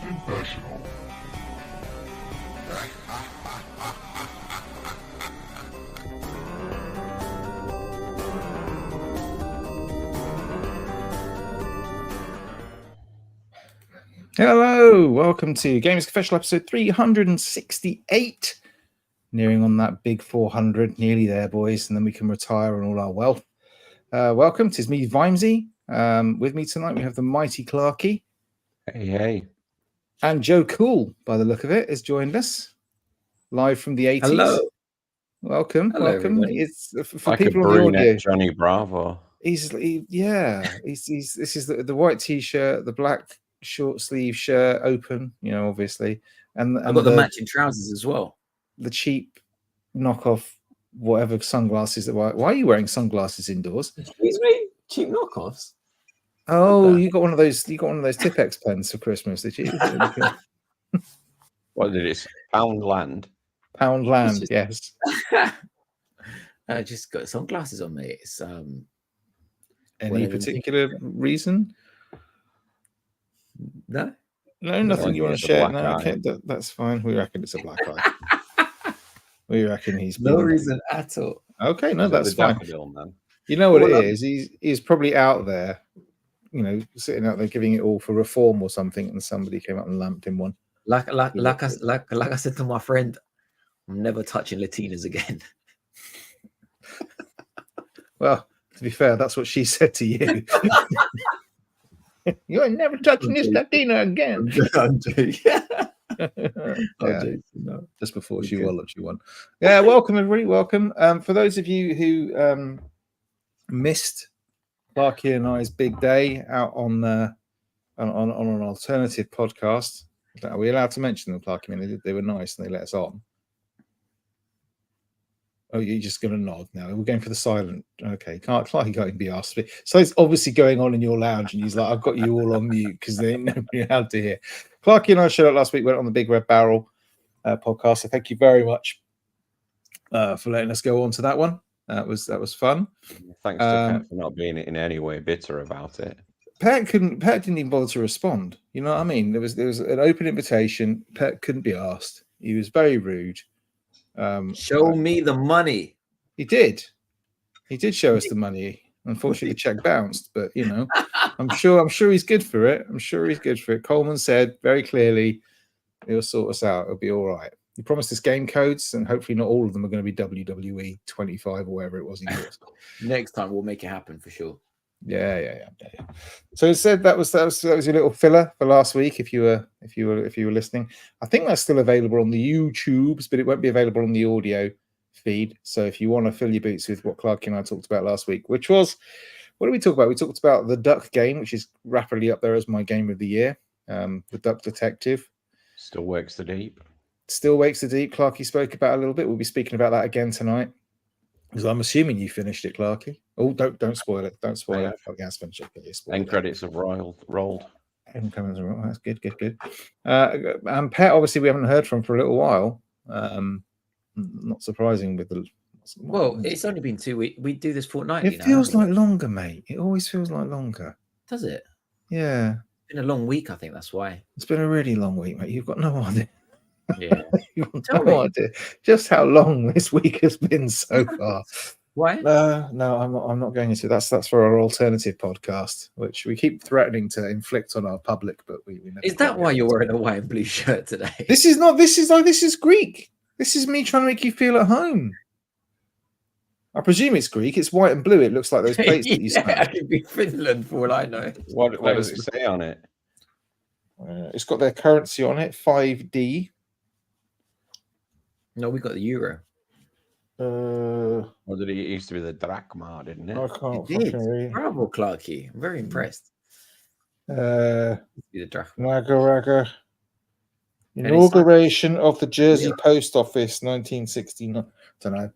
Confessional. Hello, welcome to Gamers Confessional episode 368. Nearing on that big 400, nearly there, boys, and then we can retire and all our wealth. Welcome, 'tis me, Vimesy. With me tonight, we have the mighty Clarky. Hey. And Joe Cool, by the look of it, has joined us live from the 80s. Hello. Welcome. Everybody. It's for Like people a on the brunette audio. Johnny Bravo. He's this is the white t-shirt, the black short sleeve shirt, open, obviously, and I've got the matching trousers as well. The cheap knockoff whatever sunglasses that why are you wearing sunglasses indoors? Excuse me, cheap knockoffs. Oh, you got one of those Tipex pens for Christmas, did you? What did it? Poundland. Poundland, yes. I just got sunglasses on, mate. It's any particular reason? No, nothing you want to share. No, okay, that's fine. We reckon it's a black eye. We reckon he's no reason at all. Okay, no, that's fine. Man. You know what it is? He's probably out there, sitting out there giving it all for reform or something, and somebody came up and lamped him one. Like I said to my friend, I'm never touching Latinas again. Well, to be fair, that's what she said to you. You ain't never touching this Latina again. Just before she walloped you one. Yeah, welcome everybody. Welcome. For those of you who missed Clarky and I's big day out on an alternative podcast, are we allowed to mention them, Clarky? I mean, they were nice and they let us on. Oh, you're just going to nod now. We're going for the silent. Okay, Clarky can't even be asked. So it's obviously going on in your lounge, and he's like, "I've got you all on mute because they ain't nobody allowed to hear." Clarky and I showed up last week. Went on the Big Red Barrel podcast. So thank you very much for letting us go on to that one. That was fun. Thanks to Pet for not being in any way bitter about it. Pet didn't even bother to respond. You know what I mean? There was an open invitation. Pet couldn't be asked. He was very rude. Show me the money. He did show us the money. Unfortunately, the check bounced, but I'm sure he's good for it. Coleman said very clearly he'll sort us out. It'll be all right. He promised us game codes, and hopefully not all of them are going to be WWE 25 or whatever it was he bought. Next time we'll make it happen for sure. Yeah. So it said that was your little filler for last week. If you were listening, I think that's still available on the YouTubes, but it won't be available on the audio feed. So if you want to fill your boots with what Clarky and I talked about last week, which was, what did we talk about? We talked about the Duck game, which is rapidly up there as my game of the year. The Duck Detective still wakes the deep. Clarky spoke about a little bit. We'll be speaking about that again tonight. Because I'm assuming you finished it, Clarky. Oh, don't spoil it. Don't spoil it. Okay, I'll finish it. End credits have rolled. That's good. And Pet, obviously, we haven't heard from for a little while. Not surprising with the. Well, it's only been 2 weeks. We do this fortnightly. It feels like longer, mate. It always feels like longer. Does it? Yeah. It's been a long week, I think that's why. It's been a really long week, mate. You've got no idea. Yeah. You've got no idea just how long this week has been so far. Why? No, I'm not going into that's for our alternative podcast, which we keep threatening to inflict on our public, but we never. Is that why you're wearing a white and blue shirt today? This is Greek. This is me trying to make you feel at home. I presume it's Greek. It's white and blue. It looks like those plates that you smash. It could be Finland for all I know. What does it say on it? It's got their currency on it, 5D. No, we got the euro. Or did it used to be the drachma, didn't it? I can't. It did. Bravo, Clarky. I'm very impressed. The drachma. Raga. Inauguration of the Jersey Post Office, 1969. Don't know.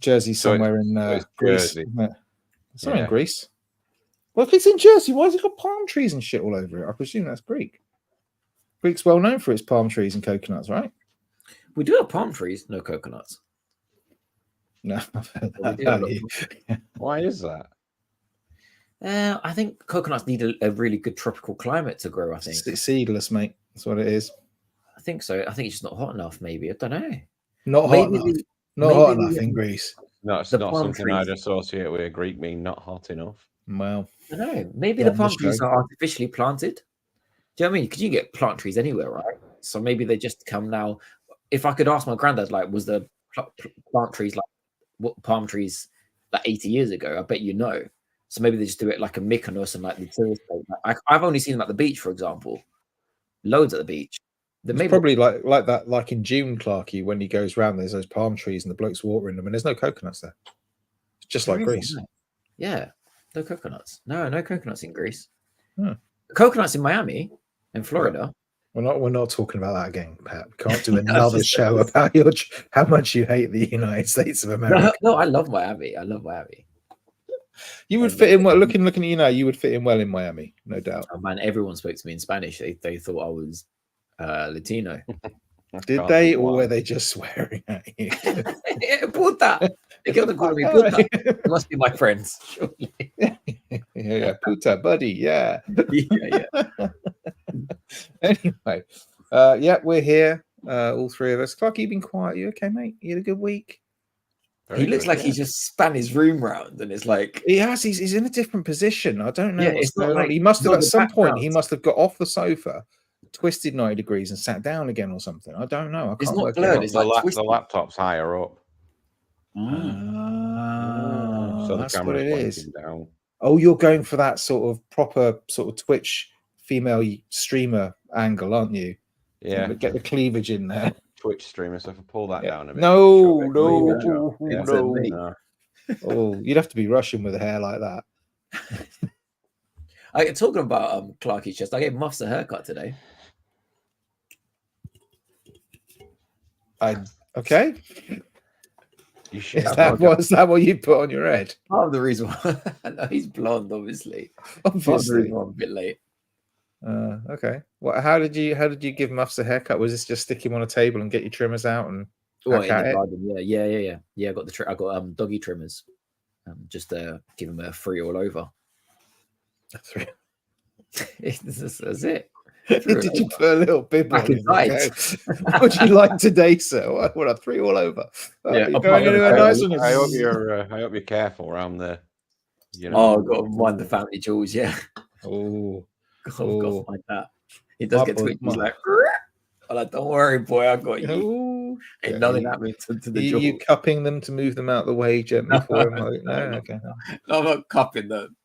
Jersey somewhere in Greece. It's not in Greece. Well, if it's in Jersey, why has it got palm trees and shit all over it? I presume that's Greek. Greek's well known for its palm trees and coconuts, right? We do have palm trees, no coconuts. No. Why is that? I think coconuts need a really good tropical climate to grow, I think. It's seedless, mate. That's what it is. I think so. I think it's just not hot enough. Maybe I don't know. Not hot Maybe enough. the- Not hot maybe enough the- in Greece. No, it's The not palm something I'd trees. associate with a Greek mean not hot enough. Well, I don't know. Maybe Go the on, palm let's trees go. are artificially planted. Do you know what I mean? Because you get plant trees anywhere, right? So maybe they just come now. If I could ask my granddad, like, was the plant trees like what palm trees like 80 years ago? I bet you know. So maybe they just do it like a Mykonos and like the tourist place. I've only seen them at the beach, for example. Loads at the beach. it's probably like that, like in June, Clarky, when he goes round, there's those palm trees and the bloke's watering them, and there's no coconuts there. It's just like Greece. Yeah, no coconuts. No coconuts in Greece. Hmm. Coconuts in Miami and Florida. We're not talking about that again, Pat. We can't do another show about how much you hate the United States of America. No, I love Miami. I love Miami. You would fit in well. Looking at you now, you would fit in well in Miami, no doubt. Oh man, everyone spoke to me in Spanish. They thought I was Latino. Did they, or were they just swearing at you? Yeah, puta. They kept on calling me puta. They must be my friends. Surely. Yeah, puta, buddy, yeah. Yeah. Anyway, yeah, we're here, all three of us. Clark, you've been quiet. You okay, mate? You had a good week? He looks like he just span his room round, and it's like he has. He's in a different position. I don't know. Yeah, what's it's not going on. like- He must have not at the some point. He background. must have got off the sofa, twisted 90 degrees, and sat down again or something. I don't know. I It's can't not work it blurred, out. it's The, like the twisted. laptop's higher up, Ah, so the that's what camera's it is. pointing down. Oh, you're going for that sort of proper sort of Twitch female streamer angle, aren't you? Yeah, Get the cleavage in there. Twitch streamer. So if I pull that Yeah. down a bit, No, show it. no, It's no. me. No. Oh, you'd have to be Russian with a hair like that. Talking about Clarky's chest, I gave Muffs a haircut today. Okay. You should. Is that what you put on your head? Part of the reason why no, he's blonde, obviously. Part of the Obviously. reason why I'm a bit late. Okay. What? How did you give Muffs a haircut? Was this just stick him on a table and get your trimmers out and Well, hack in at the it? garden, yeah. I got I got doggy trimmers. Just give him a free all over. That's it. Did you put a little bib Back on in him? tights. What would you like today, sir? What a three all over. Yeah, You're going anywhere nice on I hope you're careful around the. You know. Oh, I've got to mind the family jewels, yeah. Oh, I've got to find that. He My does get boy- twitchy. He's my- like, I'm like, don't worry, boy, I got you. oh. Ain't Yeah, nothing you- happening to the You jewels. cupping them to move them out the way gently for him? Like, no, okay. No, I'm not cupping them.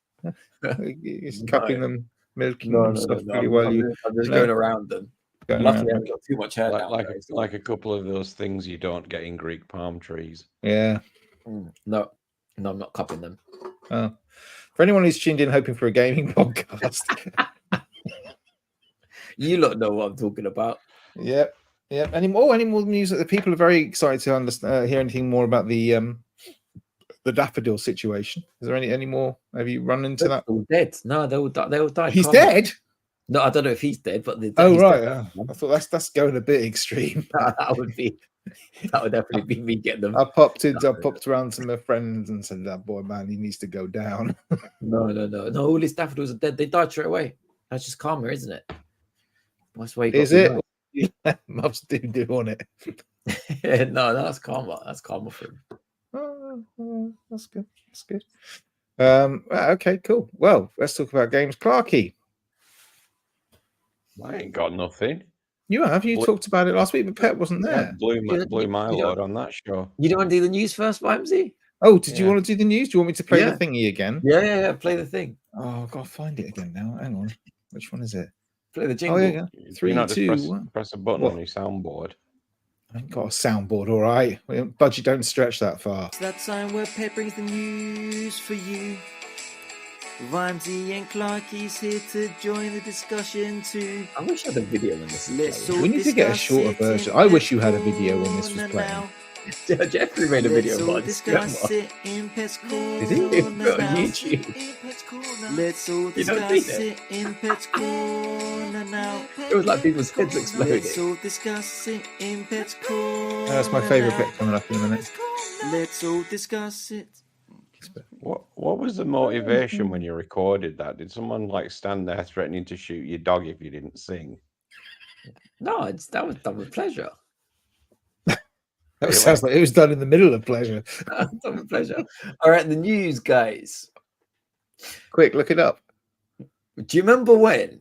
He's No. cupping them, milking No, them no, stuff no. pretty I'm, well. I'm just no. going around them. Going Luckily, I around. haven't got too much hair now. like a couple of those things you don't get in Greek palm trees. Yeah. No, I'm not cupping them. Oh. For anyone who's tuned in hoping for a gaming podcast. You lot know what I'm talking about. Yep. Any more news that the people are very excited to understand, hear anything more about the daffodil situation? Is there any more? Have you run into that? They're all dead. No, they all died. He's Calm down. dead. No, I don't know if he's dead, but Oh he's right. dead. I thought that's going a bit extreme. that would definitely be me getting them. I popped around to my friends and said, "That boy, man, he needs to go down." No. All these daffodils are dead. They died straight away. That's just karma, isn't it? That's why you got Is to it? Mubs do on it. Yeah, no, that's karma. That's karma for him. Oh, that's good. That's good. Okay, cool. Well, let's talk about games. Clarky, I ain't got nothing. you talked about it last week, but Pet wasn't there. Blew my you load on that show. You don't want to do the news first, Vimesy? Oh, did you Yeah. want to do the news? Do you want me to play Yeah. the thingy again? Yeah. Play the thing. Oh, I've got to find it again now. Hang on. Which one is it? Play the jingle. Oh, yeah. Three, You know, just two, one. press a button What? on your soundboard. I ain't got a soundboard, all right. Budget don't stretch that far. It's that time where Pet brings the news for you. Vimesy and Clarky's here to join the discussion too. I wish I had a video when this Let's is all We need to get a discuss shorter it version. in I wish you had a Pet's video when this was Corner playing. now. playing. Jeffrey made a video Let's all about this. discuss it in Pet's Corner Did he? It's on now. YouTube. Let's all You don't discuss see it in Pet's Corner now. It was like people's heads exploded. Let's all discuss it in Pet's Corner. That's my favourite now. bit coming up in a minute. Let's all discuss it. What was the motivation when you recorded that? Did someone like stand there threatening to shoot your dog if you didn't sing? No, that was done with pleasure. That sounds like it was done in the middle of pleasure. Done with pleasure. All right, the news, guys. Quick, look it up. Do you remember when?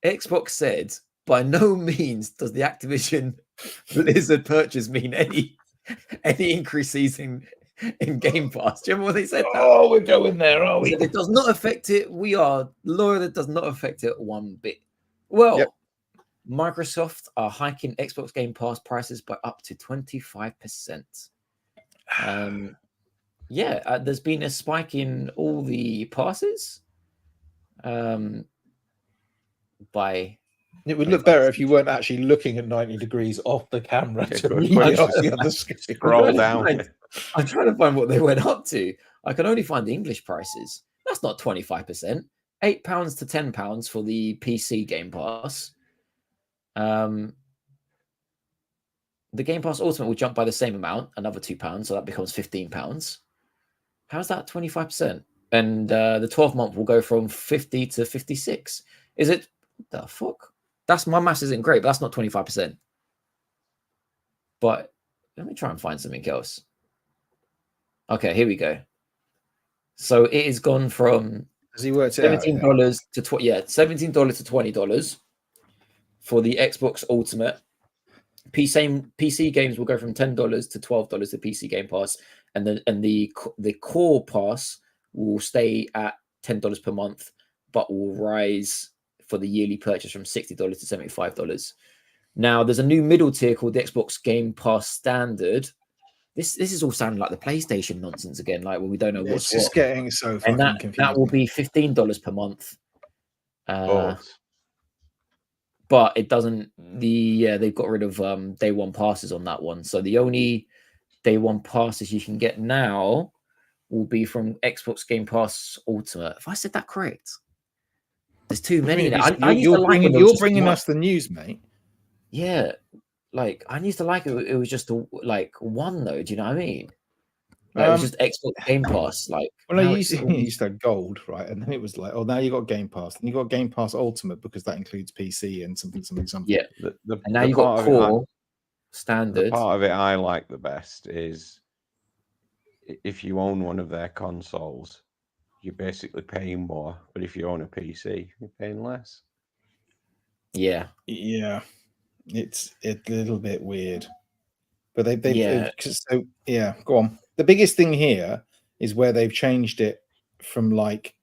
Xbox said, by no means does the Activision Blizzard purchase mean any increases in Game Pass? Do you remember when they said that? Oh, we're going there, are we? Said it does not affect it. We are loyal. That does not affect it one bit. Well, Yep. Microsoft are hiking Xbox Game Pass prices by up to 25%. There's been a spike in all the passes. By It would look better if you weren't actually looking at 90 degrees off the camera to good read question. off the other screen. Scroll down. I'm trying to find what they went up to. I can only find the English prices. That's not 25%. £8 to £10 for the PC Game Pass. The Game Pass Ultimate will jump by the same amount, another £2, so that becomes £15. How's that 25%? And the 12-month will go from 50 to 56. Is it the fuck? That's my maths isn't great, but that's not 25%. But let me try and find something else. Okay, here we go. So it has gone from Has he worked it $17 out? to $17 to $20 for the Xbox Ultimate. PC games will go from $10 to $12 to PC Game Pass, and the core pass will stay at $10 per month, but will rise for the yearly purchase from $60 to $75. Now, there's a new middle tier called the Xbox Game Pass Standard. This is all sounding like the PlayStation nonsense again, like when we don't know what's It's just what. getting so fucking And confusing. that will be $15 per month. But But it doesn't. They've got rid of day one passes on that one. So the only day one passes you can get now will be from Xbox Game Pass Ultimate. If I said that correct, there's too many. You're bringing us the news, mate. Yeah, like I used to like it. It was just one though. Do you know what I mean? Like, it was just Xbox Game Pass. Like, well, you used to have gold, right? And then it was like, oh, now you got Game Pass, and you got Game Pass Ultimate because that includes PC and something. Yeah, and now you got core standard. The part of it I like the best is if you own one of their consoles, you're basically paying more, but if you own a PC, you're paying less. Yeah, it's a little bit weird, but go on. The biggest thing here is where they've changed it from like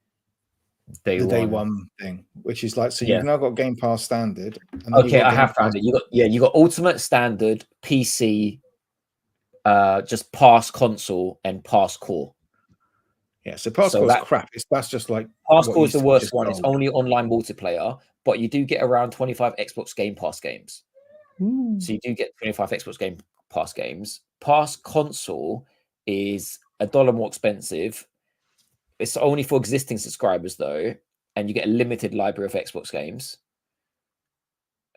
day one thing, which is like, so you've now got Game Pass Standard. And okay, I have found it. You got Ultimate, Standard, PC, just Pass Console and Pass Core. Yeah, so Pass Core is crap. That's just like Pass Core is the worst one. It's only online multiplayer, but you do get around 25 Xbox Game Pass games. Ooh. So you do get 25 Xbox Game Pass games. Pass Console is $1 more expensive. It's only for existing subscribers though, and you get a limited library of Xbox games.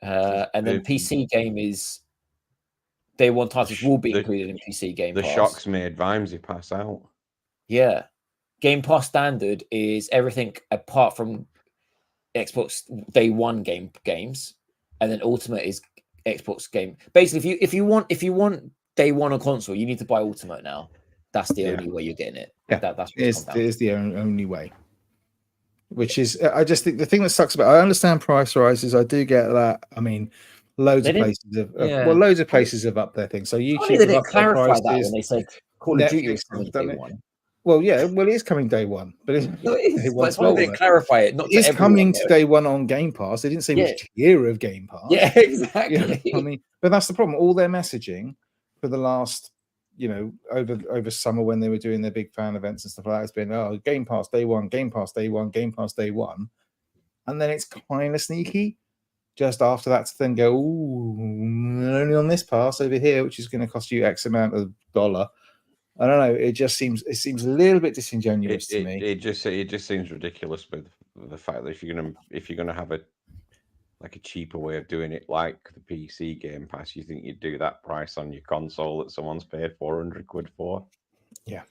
And then PC game is day one titles will be included in PC Game Pass. The shocks made Vimesy pass out. Yeah. Game Pass Standard is everything apart from Xbox day one games, and then Ultimate is Xbox game. Basically, if you want day one on console, you need to buy Ultimate now. That's the only way you're getting it. Yeah, that's it is the only way. Which is, I just think the thing that sucks about. I understand price rises. I do get that. I mean, loads of places have upped their things. So YouTube they didn't clarify that when they said Call of Duty was coming day one. Well, yeah, it is coming day one, but it's they didn't clarify it. Not it's coming to day one on Game Pass. They didn't say which tier of Game Pass. Yeah, exactly. You know, I mean, but that's the problem. All their messaging for the last, over summer when they were doing their big fan events and stuff like that, has been Game Pass day one, Game Pass day one, Game Pass day one, and then it's kind of sneaky just after that to then go, ooh, only on this pass over here, which is going to cost you X amount of $. I don't know. It seems a little bit disingenuous to me. It just seems ridiculous with the fact that if you're gonna have a cheaper way of doing it, like the PC Game Pass, you think you'd do that price on your console that someone's paid 400 quid for? Yeah,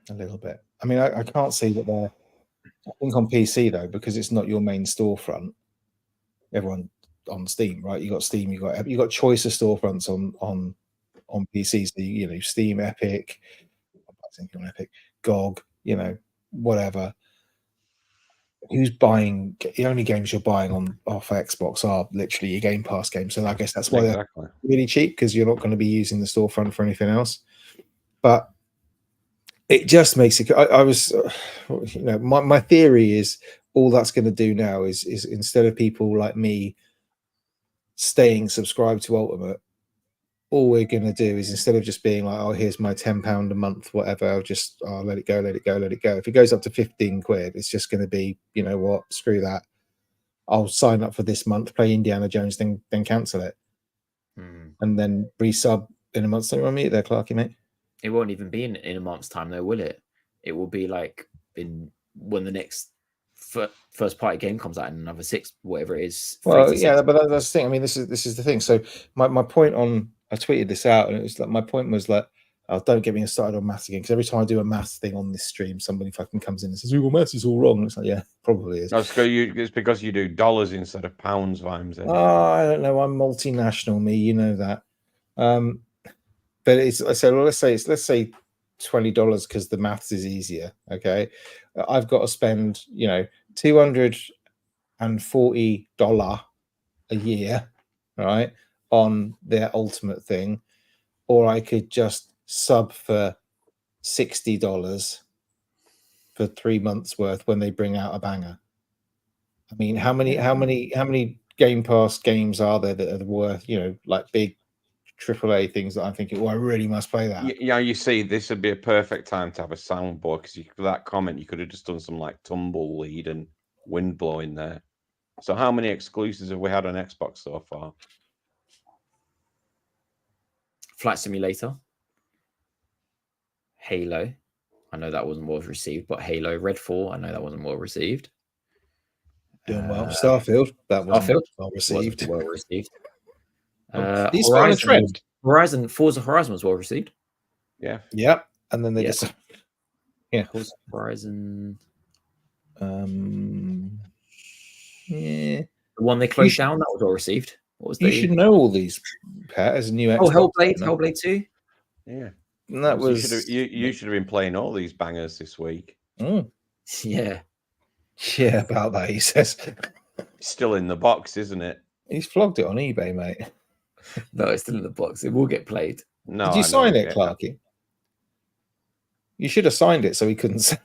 a little bit. I mean, I can't see that I think on PC though, because it's not your main storefront. Everyone on Steam, right? You got Steam, you got choice of storefronts on PCs. Steam, Epic, Epic, GOG, whatever. Who's buying? The only games you're buying off Xbox are literally your Game Pass games. So I guess that's why they're really cheap, because you're not going to be using the storefront for anything else. But it just makes it. I was, my theory is all that's going to do now is instead of people like me staying subscribed to Ultimate, all we're going to do is, instead of just being like, oh, here's my £10 a month, whatever, I'll just let it go. If it goes up to 15 quid, it's just going to be, you know what, screw that. I'll sign up for this month, play Indiana Jones, then cancel it. And then resub in a month's time. Mute there, Clarky, mate. It won't even be in a month's time, though, will it? It will be like when the next first party game comes out in another 6, whatever it is. Well, yeah, but that's the thing. I mean, this is the thing. So my point on, I tweeted this out, and it was like, my point was like, oh, don't get me started on maths again, because every time I do a maths thing on this stream, somebody fucking comes in and says, well, maths is all wrong. And it's like, yeah, probably is. No, it's because you do dollars instead of pounds, Vimesy. Oh, I don't know. I'm multinational, me. You know that. But it's, I said, well, let's say $20 because the maths is easier. Okay, I've got to spend $240 a year, right, on their Ultimate thing, or I could just sub for $60 for 3 months worth when they bring out a banger. I mean, how many Game Pass games are there that are worth, like big AAA things that I'm thinking, I really must play that. Yeah, you see, this would be a perfect time to have a soundboard, because for that comment, you could have just done some like tumbleweed and wind blowing there. So how many exclusives have we had on Xbox so far? Flight Simulator, Halo. I know that wasn't well received, but Halo, Redfall, I know that wasn't well received. Doing well. Starfield, that wasn't well received. Well received. These are on a trend. Forza Horizon was well received. Yeah. Yep. And then they just Forza Horizon. Yeah. The one they closed down, that was well received. What was you should know all these, Pat, as a new Xbox. Hellblade 2. Yeah. And that was you should have been playing all these bangers this week. Yeah. Yeah, about that, he says. Still in the box, isn't it? He's flogged it on eBay, mate. No, it's still in the box. It will get played. No. Did you sign it, Clarky? You should have signed it so he couldn't say.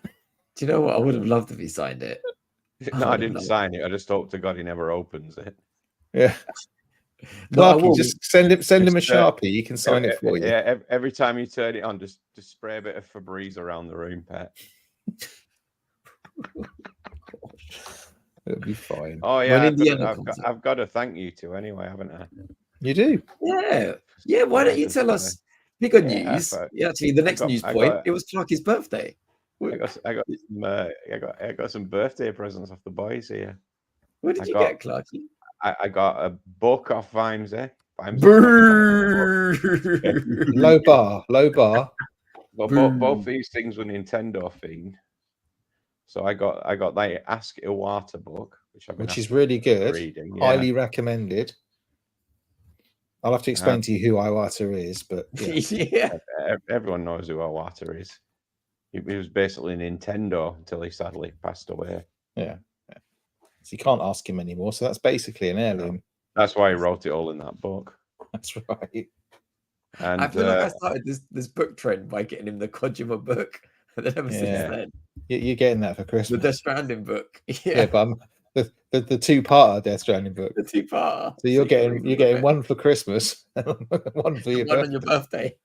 Do you know what? I would have loved if he signed it. No, I didn't sign it. I just hope to God he never opens it. Yeah. Clarky, just send him a Sharpie. He can sign it for you. Yeah, every time you turn it on, just spray a bit of Febreze around the room, Pet. It'll be fine. Oh yeah, I've got to thank you two anyway, haven't I? You do? Yeah. Why don't you tell us bigger news? Actually, the next news point. It was Clarky's birthday. I got some birthday presents off the boys here. What did you get, Clarky? I got a book off Vimesy. Low bar. Well, both these things were Nintendo themed. So I got that Ask Iwata book, which is really good, reading, highly recommended. I'll have to explain to you who Iwata is, but everyone knows who Iwata is. He was basically Nintendo until he sadly passed away. Yeah. So you can't ask him anymore. So that's basically an heirloom. That's why he wrote it all in that book. That's right. And I feel like I started this book trend by getting him the Kojima book. And then ever since then, you're getting that for Christmas. The Death Stranding book. Yeah, but the 2-parter Death Stranding book. The 2-parter. So you're getting one for Christmas, one for your birthday. On your birthday.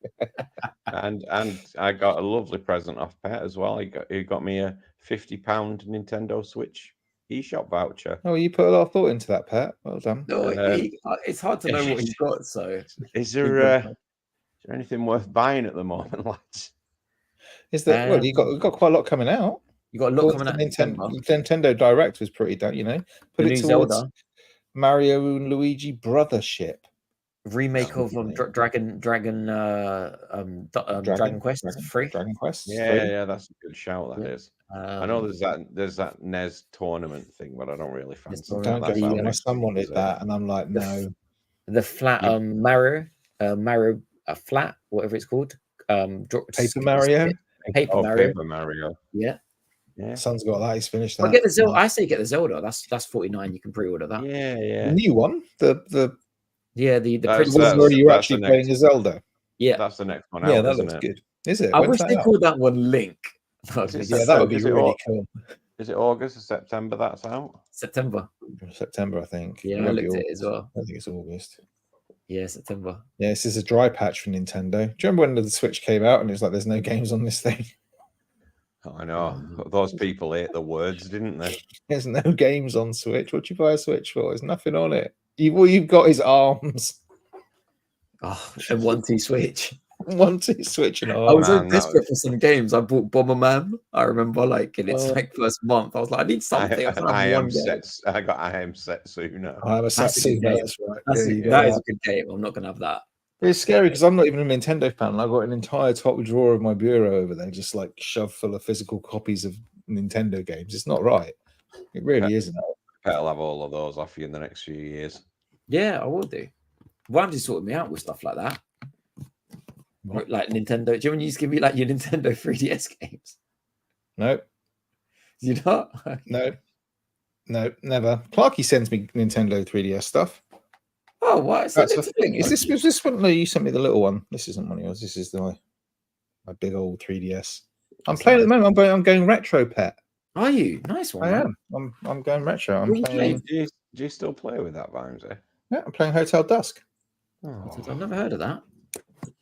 and I got a lovely present off Pet as well. He got me a £50 Nintendo Switch eShop voucher. Oh, you put a lot of thought into that, Pat. Well done. No, it's hard to know what he's got. So, is there anything worth buying at the moment, lads? Is that well? You got quite a lot coming out. You got a lot coming out. Nintendo Direct was pretty done. Put it towards Zelda. Mario and Luigi Brothership remake of Dragon Quest 3. Dragon Quest. Yeah, that's a good shout. That is. I know there's that NES tournament thing, but I don't really fancy that. Don't go That's for out it. My next son week, wanted is it? that, and I'm like, no. The flat Mario flat, whatever it's called. Paper Mario. Paper Mario. Paper Mario. Yeah. Yeah. Son's got that. He's finished I that. get the Zelda. I say get the Zelda. That's 49. You can pre-order that. Yeah, The yeah. new one. The That's- one where you're that's actually the playing next- a Zelda. Yeah. That's the next one Yeah, out, that isn't looks it? good. Is it? I When's wish they out? called that one Link. Yeah, that would be really cool. Is it August or September that's out? September. September, I think. Yeah, It I won't be looked at it August. as well. I think it's August. Yeah, September. Yeah, this is a dry patch for Nintendo. Do you remember when the Switch came out and it was like, there's no games on this thing? I know. Those people ate the words, didn't they? There's no games on Switch. What'd you buy a Switch for? There's nothing on it. All you've got is arms. Oh, and 1-2 Switch. 1-2 Switch and I arms. was so man, that desperate for some games. I bought Bomberman. I remember, like in its Oh. like first month, I was like, I need something. I am set. I am set sooner. I have a That's a good Satsuma. game. That's right. That is a good game. I'm not gonna have that. It's scary because I'm not even a Nintendo fan. And I've got an entire top drawer of my bureau over there, just like shoved full of physical copies of Nintendo games. It's not right. It really isn't. I'll have all of those off you in the next few years. Yeah, I will do. Ramsey sorted me out with stuff like that. What? Like Nintendo. Do you want to just give me like your Nintendo 3DS games? No, You not? no, never. Clarky sends me Nintendo 3DS stuff. Oh, what? That's the thing. Was this one? No, you sent me the little one. This isn't one of yours. This is my big old 3DS. I'm playing at the moment. I'm going retro pet. Are you? Nice one. I man. am. I'm going retro. I'm What are you playing. Do you still play with that, Vimesy? Yeah, I'm playing Hotel Dusk. I've never heard of that.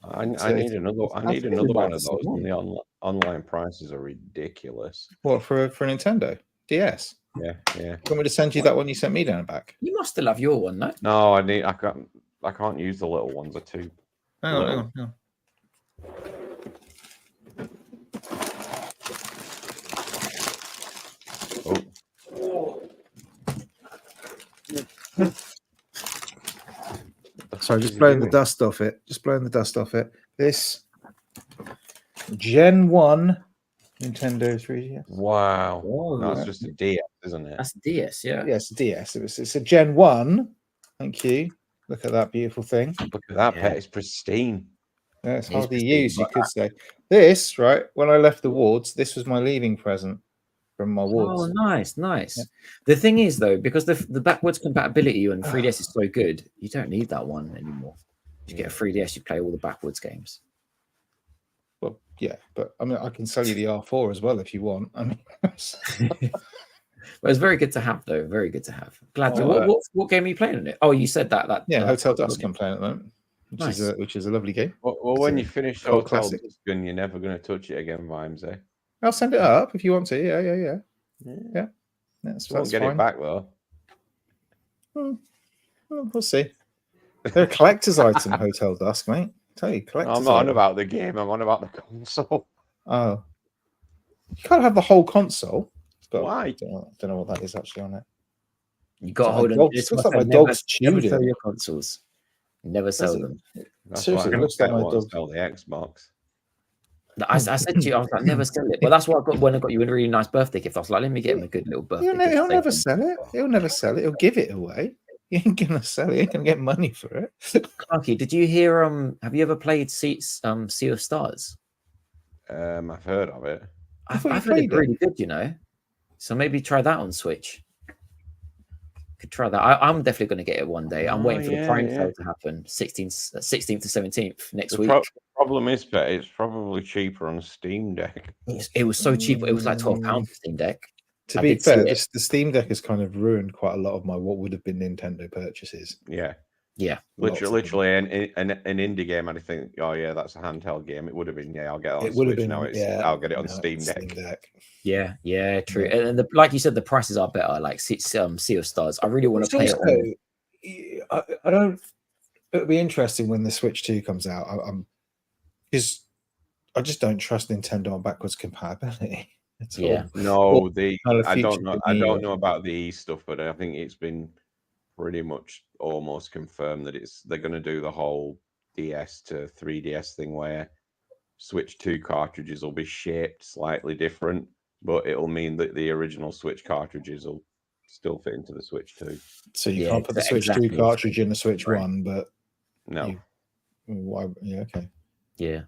I need another. I need thinking another about one of this those. one. And the online prices are ridiculous. What for Nintendo DS? Yeah. Do you want me to send you that one you sent me down and back? You must still have your one, no? No, I can't use the little ones. Are too. Hang on. Oh, Sorry, just blowing the dust off it. This Gen 1 Nintendo 3DS. wow. Oh, No, it's just a DS, isn't it? That's DS, yeah. Yes, DS. It's a Gen 1. Thank you. Look at that beautiful thing. Look at that Yeah. pet. It's pristine. Yeah, it's It's hardly pristine, used, you but could say. This, right, when I left the wards, this was my leaving present from my wards. Oh, nice. Yeah. The thing is, though, because the backwards compatibility on 3DS is so good, you don't need that one anymore. You get a 3DS, you play all the backwards games. Well, yeah, but I mean, I can sell you the R4 as well if you want. I mean, But it's very good to have, though. Very good to have. Glad to. Oh, What game are you playing on it? Oh, you said that. yeah, Hotel Dusk I'm playing at the moment, which is a lovely game. Well, when you finish old Hotel classic. Dusk, you're never going to touch it again, Vimesy. I'll send it up if you want to. Yeah. That's Won't get fine. it back though. Well, we'll see. They're a collector's item, Hotel Dusk, mate. Tell you, collector's I'm not on item. about the game. I'm on about the console. Oh, you can't have the whole console. It's got, Why? I don't know what that is actually on it. You got to It's hold like on. dogs- This looks must like have my never, dog's never chewed sell it. your consoles. You never sell Does it? them. That's Seriously, why it looks like my won't dog. sell the Xbox. I said to you, I was like, never sell it. But that's what I got when I got you a really nice birthday gift. I was like, let me get him a good little birthday He'll gift. never sell it. He'll never sell it. He'll give it away. He ain't gonna sell it. He ain't gonna get money for it. Clarky, did you hear? Have you ever played Sea of Stars? I've heard of it. I've thought you heard played it's it. really good, you know. So maybe try that on Switch. Could try that. I'm definitely going to get it one day. I'm waiting for the Prime sale to happen, 16th to 17th next The week. problem is, Pet, it's probably cheaper on Steam Deck. It was so cheap. It was like £12 for Steam Deck. To I be did see fair, it. the Steam Deck has kind of ruined quite a lot of my what would have been Nintendo purchases. Yeah, Yeah. literally an indie game. And I think, oh yeah, that's a handheld game. It would have been. Yeah, I'll get it on It would have Switch been. now. Yeah, I'll get it on no, Steam it's Deck. Yeah, true. Yeah. And like you said, the prices are better. Like Sea of Stars. I really want to play it. On... I don't. It'll be interesting when the Switch 2 comes out. Because I just don't trust Nintendo on backwards compatibility. At Yeah. all. No, Kind of I don't know about the E stuff, but I think it's been pretty much almost confirmed that they're going to do the whole DS to 3DS thing where Switch 2 cartridges will be shaped slightly different but it'll mean that the original Switch cartridges will still fit into the Switch 2. So you Yeah, can't put the Switch exactly 2 cartridge in the Switch right. 1, but No. why? Yeah, okay. Yeah.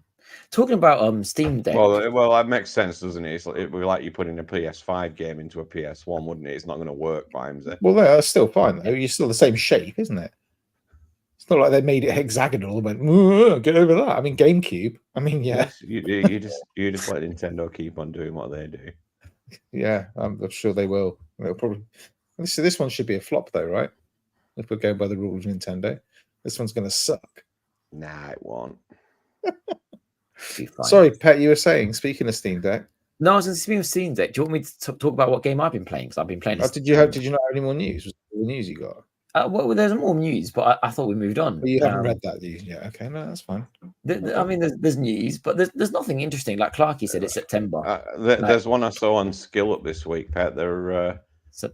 Talking about Steam Deck. Well, that makes sense, doesn't it? It'd be like you putting a PS5 game into a PS1, wouldn't it? It's not going to work, Vimesy. Well, that's still fine though. You're still the same shape, isn't it? It's not like they made it hexagonal and went, get over that. I mean, GameCube. I mean, yeah. Yes, you just let Nintendo keep on doing what they do. Yeah, I'm sure they will. They'll probably. This one should be a flop though, right? If we're going by the rules of Nintendo, this one's going to suck. Nah, it won't. Sorry, Pat, you were saying, speaking of Steam Deck. No, I was speaking of Steam Deck. Do you want me to talk about what game I've been playing? Because I've been playing. Did you not have any more news? Was there news you got? Well, there's more news, but I thought we moved on. Well, you haven't read that news yet. Okay, no, that's fine. I mean, there's news, but there's nothing interesting. Like Clarky said, it's September. There's one I saw on Skill Up this week, Pat. They're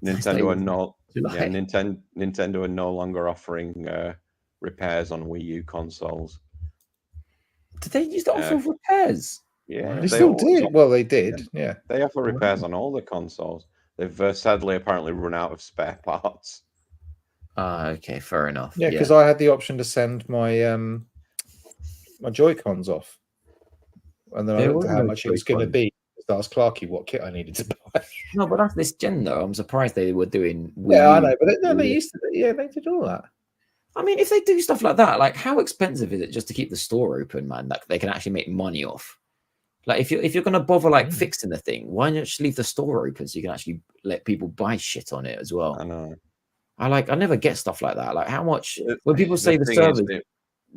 Nintendo are no longer offering repairs on Wii U consoles. Did they use the offer of repairs? Yeah, they still did. Well, they did. Yeah, they offer repairs on all the consoles. They've sadly apparently run out of spare parts. Okay, fair enough. Yeah, because I had the option to send my my Joy-Cons off, and then I looked at how much it was going to be. I asked Clarky what kit I needed to buy. No, but that's this gen though. I'm surprised they were doing. Yeah, I know, but they used to. Yeah, they did all that. I mean, if they do stuff like that, like how expensive is it just to keep the store open, man? That they can actually make money off. Like if you're gonna bother like fixing the thing, why not just leave the store open so you can actually let people buy shit on it as well? I know. I never get stuff like that. Like how much when people say the servers.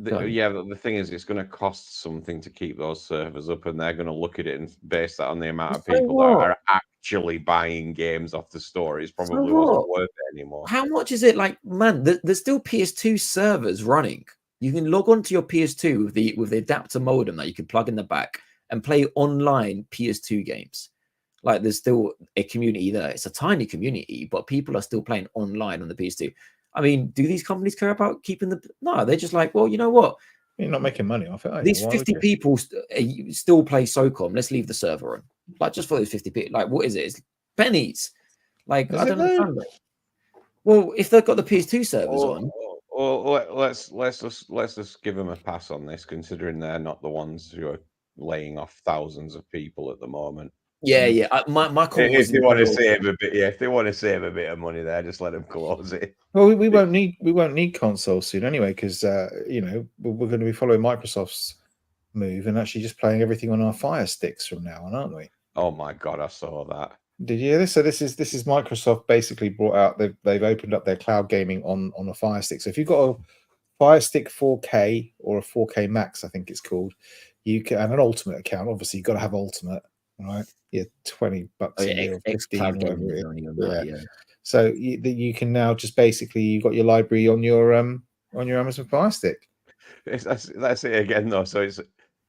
The thing is, it's going to cost something to keep those servers up, and they're going to look at it and base that on the amount of people that are actually buying games off the store. It's probably wasn't worth it anymore. How much is it? Like, man, there's still PS2 servers running. You can log on to your PS2 with the adapter modem that you can plug in the back and play online PS2 games. Like, there's still a community there. It's a tiny community, but people are still playing online on the PS2. I mean, do these companies care about keeping the? No, they're just like, well, you know what? You're not making money off it. These 50 people still play SOCOM. Let's leave the server on. Like, just for those 50 people. Like, what is it? It's pennies. Like, I don't understand it. Well, if they've got the PS2 servers on. Let's just give them a pass on this, considering they're not the ones who are laying off thousands of people at the moment. Yeah. My call if they want to save a bit, if they want to save a bit of money there, just let them close it. Well, we won't need consoles soon anyway, because we're going to be following Microsoft's move and actually just playing everything on our Fire Sticks from now on, aren't we? Oh my god, I saw that. Did you hear this? So this is Microsoft basically brought out. They've opened up their cloud gaming on a Fire Stick. So if you've got a Fire Stick 4K or a 4K Max, I think it's called, you can, and an Ultimate account. Obviously, you've got to have Ultimate, right? Yeah, $20 a year or 15, whatever it is. So you can now just basically, you've got your library on your Amazon Fire Stick. That's it again, though. So it's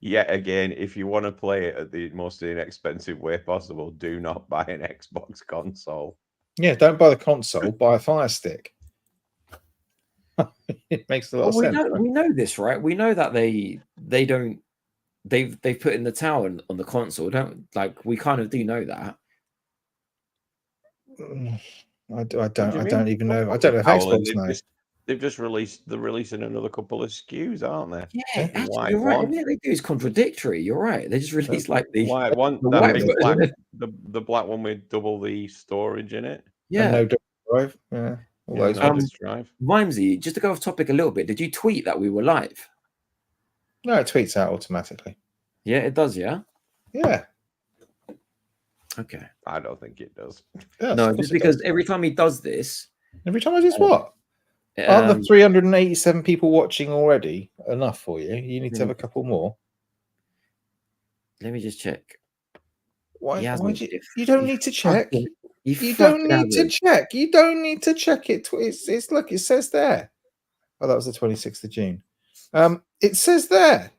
yet again, if you want to play it at the most inexpensive way possible, do not buy an Xbox console. Yeah, don't buy the console, buy a Fire Stick. It makes a lot of sense. We know this, right? We know that they don't. They've put in the towel on the console. We kind of do know that. I don't even know. I don't know if Xbox knows. They've just they're releasing another couple of SKUs, aren't they? Yeah, actually, you're right. Everything they do is contradictory. You're right. They just released like the white one, the black one with double the storage in it. Yeah, and no drive. Yeah, all those drive. Vimesy, just to go off topic a little bit, did you tweet that we were live? No, it tweets out automatically. Yeah, it does. Yeah. Yeah. Okay. I don't think it does. Yes, no, just because every time he does this. Every time I do what? Aren't the 387 people watching already enough for you? You need to have a couple more. Let me just check. Why you don't need to check. You don't need to check. You don't need to check it. It's look, it says there. Oh, that was the 26th of June. It says there.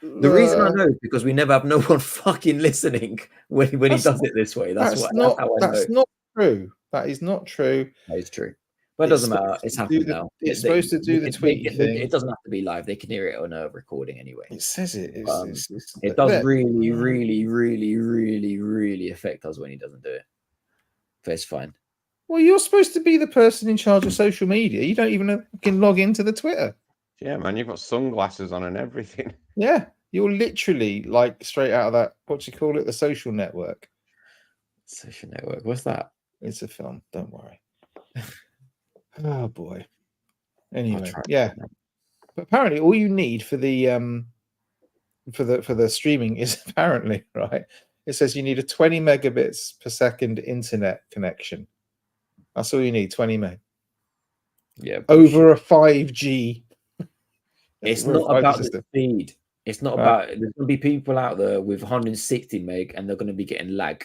The reason I know is because we never have no one fucking listening when he does it this way. That's how I know. That's not true. That is not true. That is true. But it doesn't matter. It's happened now. It's supposed to do the tweety thing. It doesn't have to be live. They can hear it on a recording anyway. It says it. It does really, really, really, really, really affect us when he doesn't do it. But it's fine. Well, you're supposed to be the person in charge of social media. You don't even can log into the Twitter. Yeah, man, you've got sunglasses on and everything. Yeah, you're literally like straight out of that. What do you call it? The Social Network. Social Network. What's that? It's a film. Don't worry. Oh boy. Anyway, yeah. But apparently, all you need for the streaming is apparently right. It says you need a 20 megabits per second internet connection. That's all you need. 20 meg. Yeah. Over a 5G. It's not about the speed. It's not about. There's going to be people out there with 160 meg, and they're going to be getting lag.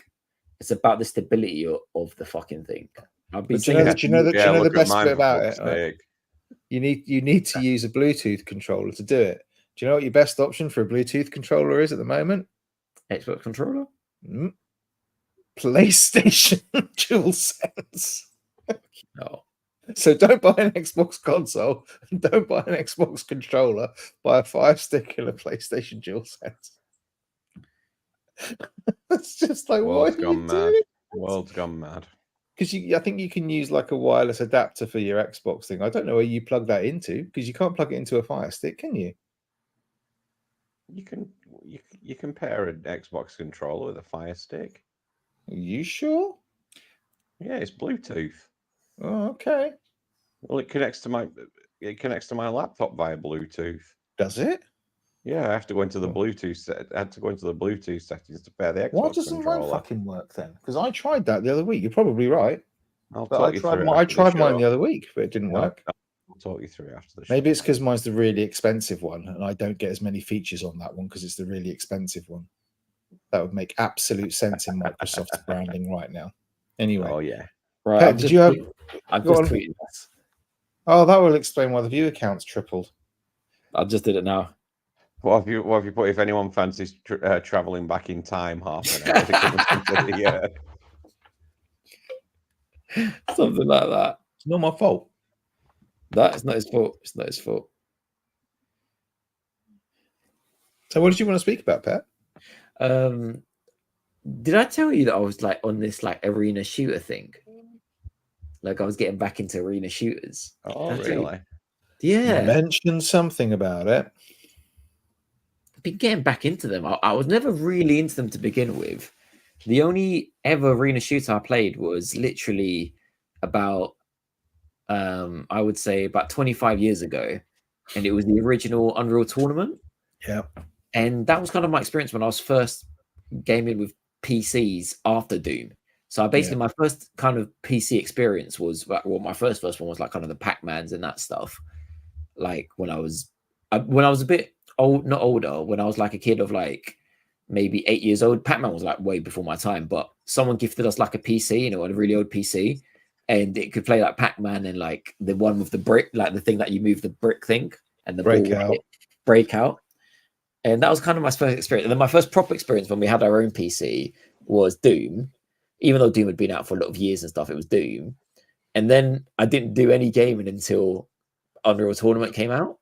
It's about the stability of the fucking thing. Do you know the best bit about it? Right? You need to use a Bluetooth controller to do it. Do you know what your best option for a Bluetooth controller is at the moment? Xbox controller? PlayStation DualSense. No. So don't buy an Xbox console and don't buy an Xbox controller. Buy a 5-stick and a PlayStation DualSense. It's just like, World's what are you doing? World's gone mad. Because I think you can use like a wireless adapter for your Xbox thing. I don't know where you plug that into because you can't plug it into a Fire Stick, can you? You can pair an Xbox controller with a Fire Stick. Are you sure? Yeah, it's Bluetooth. Oh, okay. Well, it connects to my laptop via Bluetooth. Does it? Yeah, I have to go into the Bluetooth I had to go into the Bluetooth settings to pair the Xbox Why doesn't controller. mine fucking work then? Because I tried that the other week. You're probably right. I tried mine the other week, but it didn't work. I'll talk you through after the show. Maybe it's because mine's the really expensive one, and I don't get as many features on that one because it's the really expensive one. That would make absolute sense in Microsoft's branding right now. Anyway. Oh yeah. Right. Pet, did you have? I've just tweeted this. Oh, that will explain why the viewer count's tripled. I just did it now. What have you put? If anyone fancies traveling back in time, half an hour to come into the something like that. It's not my fault. That is not his fault. It's not his fault. So, what did you want to speak about, Pat? Did I tell you that I was like on this like arena shooter thing? Like I was getting back into arena shooters. Oh, really? Yeah. You mentioned something about it. I've been getting back into them. I was never really into them to begin with. The only ever arena shooter I played was literally about, I would say about 25 years ago. And it was the original Unreal Tournament. Yeah. And that was kind of my experience when I was first gaming with PCs after Doom. So basically my first kind of PC experience was, well, my first one was like kind of the Pac-Mans and that stuff. Like when I was a bit old, not older, when I was like a kid of like maybe 8 years old. Pac-Man was like way before my time, but someone gifted us like a PC, you know, a really old PC, and it could play like Pac-Man and like the one with the brick, like the thing that you move the brick thing and the breakout. And that was kind of my first experience. And then my first proper experience when we had our own PC was Doom. Even though Doom had been out for a lot of years and stuff, it was Doom. And then I didn't do any gaming until Unreal Tournament came out.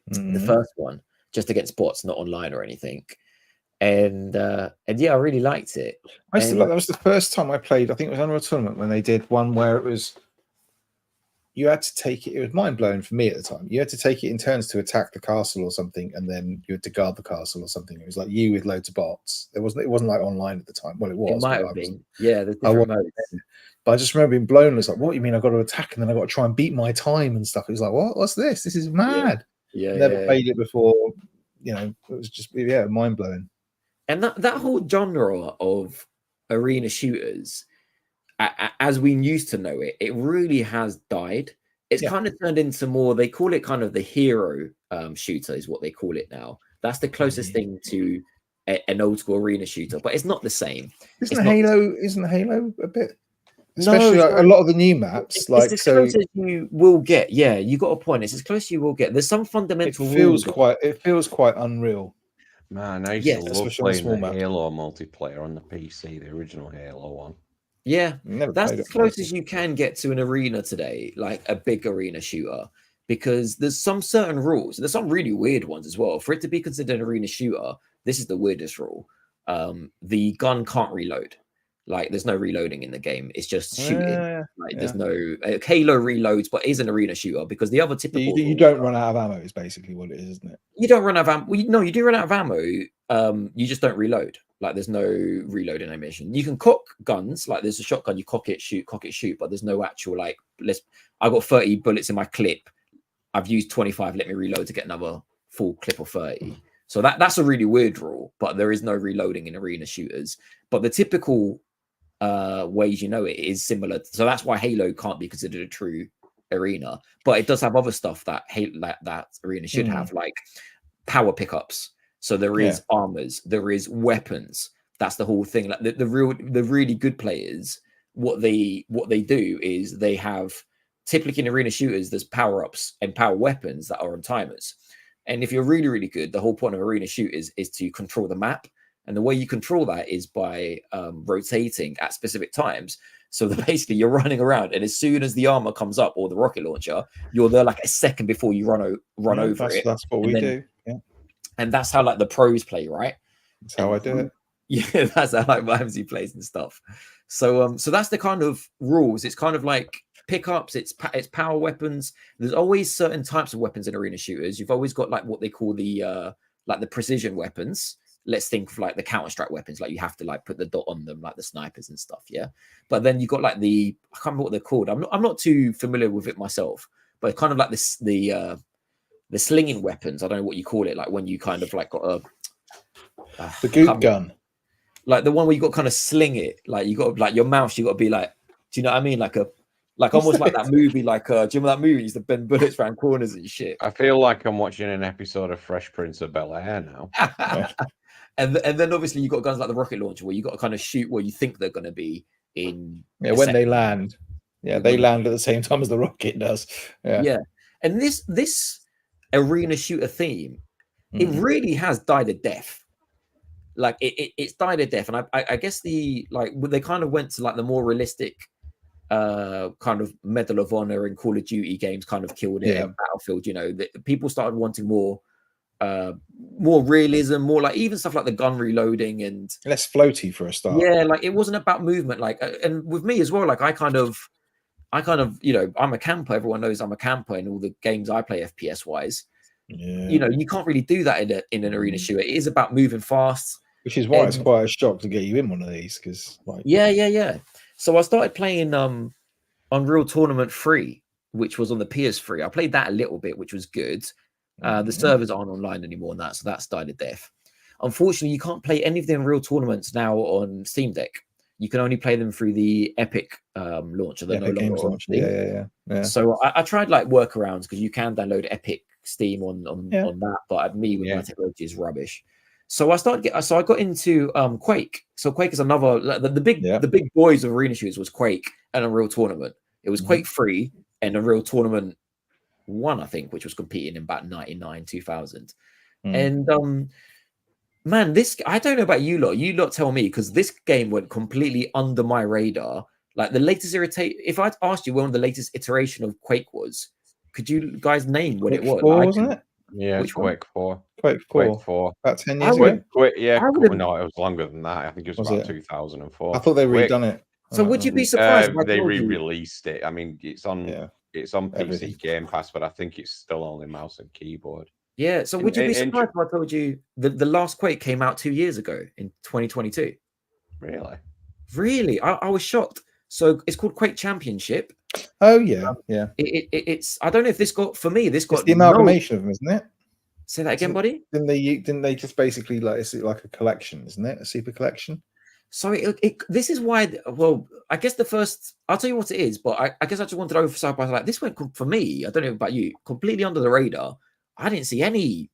The first one, just against bots, not online or anything. And yeah, I really liked it. That was the first time I played. I think it was Unreal Tournament when they did one where it was you had to take it. It was mind blowing for me at the time. You had to take it in turns to attack the castle or something, and then you had to guard the castle or something. It was like you with loads of bots. It wasn't like online at the time. Well, it was. It might have been. Yeah, there's different modes. But I just remember being blown. It's like, what you mean? I got to attack, and then I got to try and beat my time and stuff. It was like, what? What's this? This is mad. Yeah. Never played it before. You know, it was just mind blowing. And that whole genre of arena shooters, as we used to know it, it really has died. It's kind of turned into more, they call it kind of the hero shooter is what they call it now. That's the closest thing to an old school arena shooter, but it's not the same. Isn't Halo a bit? Especially a lot of the new maps. It's as close as you will get. Yeah, you got a point. It's as close as you will get. There's some fundamental. It feels quite unreal. Man, I used to love playing the Halo multiplayer on the PC, the original Halo one. Yeah, Never that's played as it. close as you can get to an arena today, like a big arena shooter, because there's some certain rules. There's some really weird ones as well. For it to be considered an arena shooter, this is the weirdest rule. The gun can't reload. Like, there's no reloading in the game. It's just shooting. Like, there's no Halo reloads, but is an arena shooter because the other typical You don't run out of ammo. Is basically what it is, isn't it? you don't run out of ammo. Well, no, you do run out of ammo. You just don't reload. Like, there's no reloading animation. You can cock guns. Like, there's a shotgun. You cock it, shoot. But there's no actual like. I got 30 bullets in my clip. I've used 25. Let me reload to get another full clip of 30. So that's a really weird rule. But there is no reloading in arena shooters. But the typical ways you know it is similar. So that's why Halo can't be considered a true arena. But it does have other stuff that that arena should have, like power pickups. So there is armors, there is weapons. That's the whole thing. Like the really good players, what they do is they have, typically in arena shooters, there's power-ups and power weapons that are on timers. And if you're really, really good, the whole point of arena shooters is to control the map. And the way you control that is by rotating at specific times. So that basically you're running around, and as soon as the armor comes up or the rocket launcher, you're there like a second before you run over it. That's what we do. Yeah. And that's how like the pros play, right? That's how I do it. Yeah, that's how like Vimesy plays and stuff. So that's the kind of rules. It's kind of like pickups. It's power weapons. There's always certain types of weapons in arena shooters. You've always got like what they call the precision weapons. Let's think of like the Counter-Strike weapons. Like, you have to like put the dot on them, like the snipers and stuff. Yeah, but then you got like I can't remember what they're called. I'm not too familiar with it myself. But it's kind of like this the slinging weapons. I don't know what you call it. Like when you kind of like got the goop gun, like the one where you got kind of sling it. Like you got like your mouse. You got to be like, do you know what I mean? Like almost like that movie. Like do you remember that movie? Used to bend bullets around corners and shit. I feel like I'm watching an episode of Fresh Prince of Bel-Air now. And then obviously you got guns like the rocket launcher where you got to kind of shoot where you think they're going to be in. Yeah, when they land. Yeah, they land at the same time as the rocket does. Yeah. And this arena shooter theme, it really has died a death. Like it's died a death, and I guess they kind of went to like the more realistic kind of Medal of Honor and Call of Duty games kind of killed it. And Battlefield, you know, people started wanting more realism, more like even stuff like the gun reloading and less floaty for a start. Yeah, like it wasn't about movement. Like, and with me as well, like I kind of, you know, I'm a camper. Everyone knows I'm a camper in all the games I play FPS wise. Yeah. You know, you can't really do that in an arena shooter. It is about moving fast. Which is why it's quite a shock to get you in one of these, because like yeah. So I started playing Unreal Tournament 3, which was on the PS3. I played that a little bit, which was good. The servers aren't online anymore and that, so that's died a death. Unfortunately, you can't play any of the Unreal tournaments now on Steam Deck. You can only play them through the Epic launcher. They're no longer on Steam. Yeah. So I tried like workarounds, because you can download Epic Steam on that, but me with my technology is rubbish. So I got into Quake. So Quake is another the big boys of arena shooters was Quake and Unreal Tournament. It was Quake 3 and Unreal Tournament 1, I think, which was competing in about 99, 2000. And man, this, I don't know about you lot tell me, because this game went completely under my radar. Like the latest if I'd asked you when the latest iteration of Quake was, could you guys name what it was? 4, wasn't it? Yeah, Quake 4. Quake 4. About 10 years ago? No, it was longer than that. I think it was about 2004. I thought they redone it. So would you be surprised? They re-released it. I mean, it's on PC Game Pass, but I think it's still only mouse and keyboard. Yeah. So would you be surprised if I told you the last Quake came out 2 years ago in 2022? Really? I was shocked. So it's called Quake Championship. Oh yeah, yeah. It's I don't know if this got it's the amalgamation of them, isn't it? Say that again, buddy. Didn't they just basically it's like a collection, isn't it? A super collection. So this is why. Well, I guess I'll tell you what it is, but I guess I just wanted to oversight by like this went for me. I don't know about you, completely under the radar. I didn't see any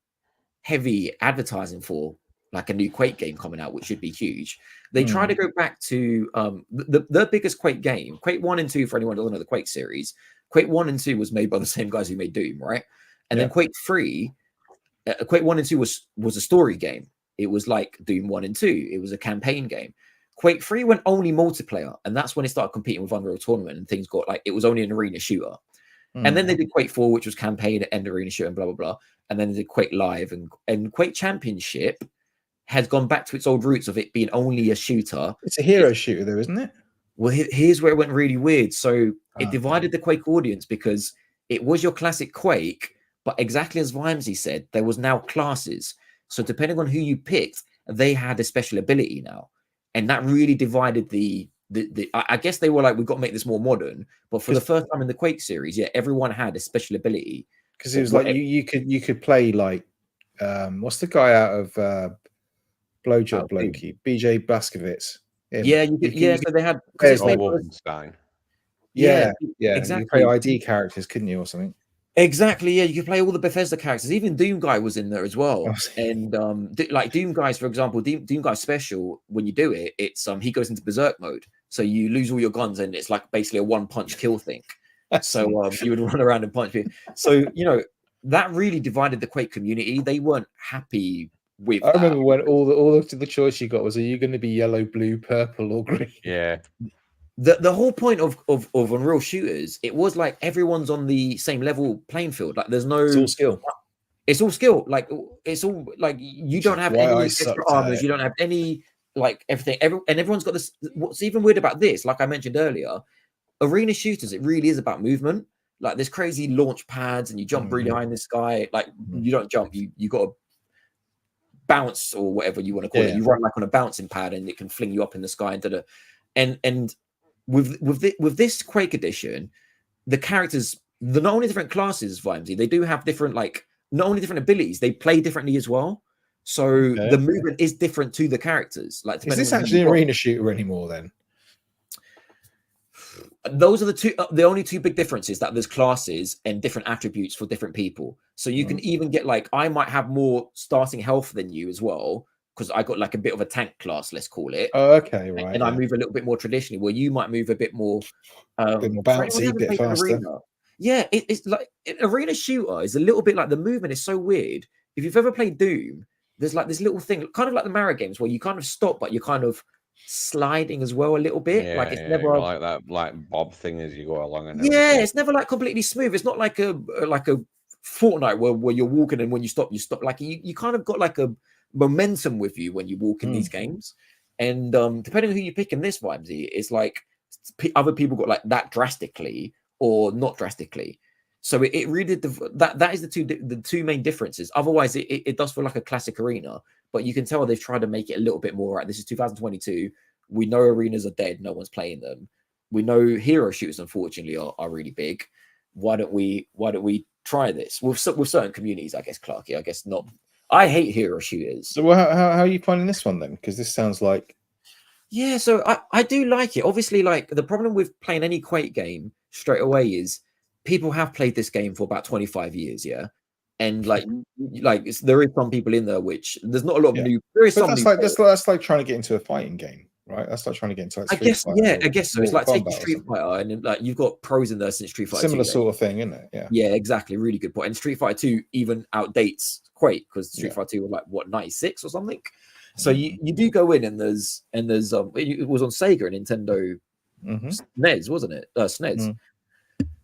heavy advertising for like a new Quake game coming out, which should be huge. They try to go back to the biggest Quake game, Quake 1 and 2, for anyone who doesn't know the Quake series. Quake 1 and 2 was made by the same guys who made Doom, right? And then Quake 3, Quake 1 and 2 was a story game. It was like Doom 1 and 2. It was a campaign game. Quake 3 went only multiplayer, and that's when it started competing with Unreal Tournament, and things got like it was only an arena shooter. And then they did Quake 4, which was campaign and arena shooter and blah blah blah. And then they did Quake Live and Quake Championship has gone back to its old roots of it being only a shooter. It's a hero shooter, though, isn't it? Well, here's where it went really weird. So it divided the Quake audience because it was your classic Quake, but exactly as Vimesy said, there was now classes. So depending on who you picked, they had a special ability now, and that really divided the. I guess they were like, we've got to make this more modern. But for the first time in the Quake series, yeah, everyone had a special ability. Because it was like you could play like what's the guy out of Blowjob Blokey, BJ Blazkowicz. Yeah, you could, so they had Wolfenstein. Yeah, exactly. You could play ID characters, couldn't you, or something? Exactly, yeah. You could play all the Bethesda characters. Even Doom Guy was in there as well. And like Doom Guys, for example, Doom Guy Special, when you do it, it's he goes into berserk mode. So you lose all your guns, and it's like basically a one-punch kill thing. So you would run around and punch people. So that really divided the Quake community. They weren't happy with. I remember when all of the choice you got was, are you going to be yellow, blue, purple, or green? Yeah. The whole point of Unreal shooters, it was like everyone's on the same level playing field. Like there's no, it's all skill. It's all skill. Like it's all like you don't have any extra armors. You don't have any like everything. And everyone's got this. What's even weird about this, like I mentioned earlier, arena shooters, it really is about movement. Like there's crazy launch pads, and you jump really high in the sky. Like you don't jump, you got to bounce or whatever you want to call it. You run like on a bouncing pad, and it can fling you up in the sky and with this Quake edition, the characters, they're not only different classes, Vimesy, they do have different, like, not only different abilities, they play differently as well. So the movement is different to the characters. Like, is this actually an arena shooter anymore then? Those are the only two big differences, that there's classes and different attributes for different people. So you can even get, like, I might have more starting health than you as well, because I got like a bit of a tank class, let's call it. Oh, okay, right. And I move a little bit more traditionally, where you might move a bit more, bouncy, a bit faster. Yeah, it's like an arena shooter is a little bit like, the movement is so weird. If you've ever played Doom, there's like this little thing, kind of like the Mario games, where you kind of stop, but you're kind of sliding as well a little bit. Yeah, like it's never like that, like bob thing as you go along. And it's never like completely smooth. It's not like a Fortnite where you're walking, and when you stop, you stop. Like you kind of got like a momentum with you when you walk in these games. And depending on who you pick in this, Vimesy, it's like other people got like that drastically or not drastically. So it really that is the two main differences. Otherwise, it does feel like a classic arena, but you can tell they've tried to make it a little bit more right. This is 2022. We know arenas are dead, no one's playing them. We know hero shooters, unfortunately, are really big. Why don't we try this with certain communities? I guess, Clarky, I guess not. I hate hero shooters. So how are you finding this one then? Because this sounds like... Yeah, so I do like it. Obviously, like, the problem with playing any Quake game straight away is people have played this game for about 25 years, yeah? And like there is some people in there which there's not a lot of new... There is some that's like trying to get into a fighting game, right? That's like trying to get into like Street Fighter. I guess so. It's like taking Street Fighter, and like you've got pros in there since Street Fighter. Similar sort of thing, isn't it? Yeah, exactly. Really good point. And Street Fighter 2 even outdates Quake, because Street Fighter 2 was like what, 96 or something. So you do go in, and there's it was on Sega and Nintendo SNES, wasn't it? SNES.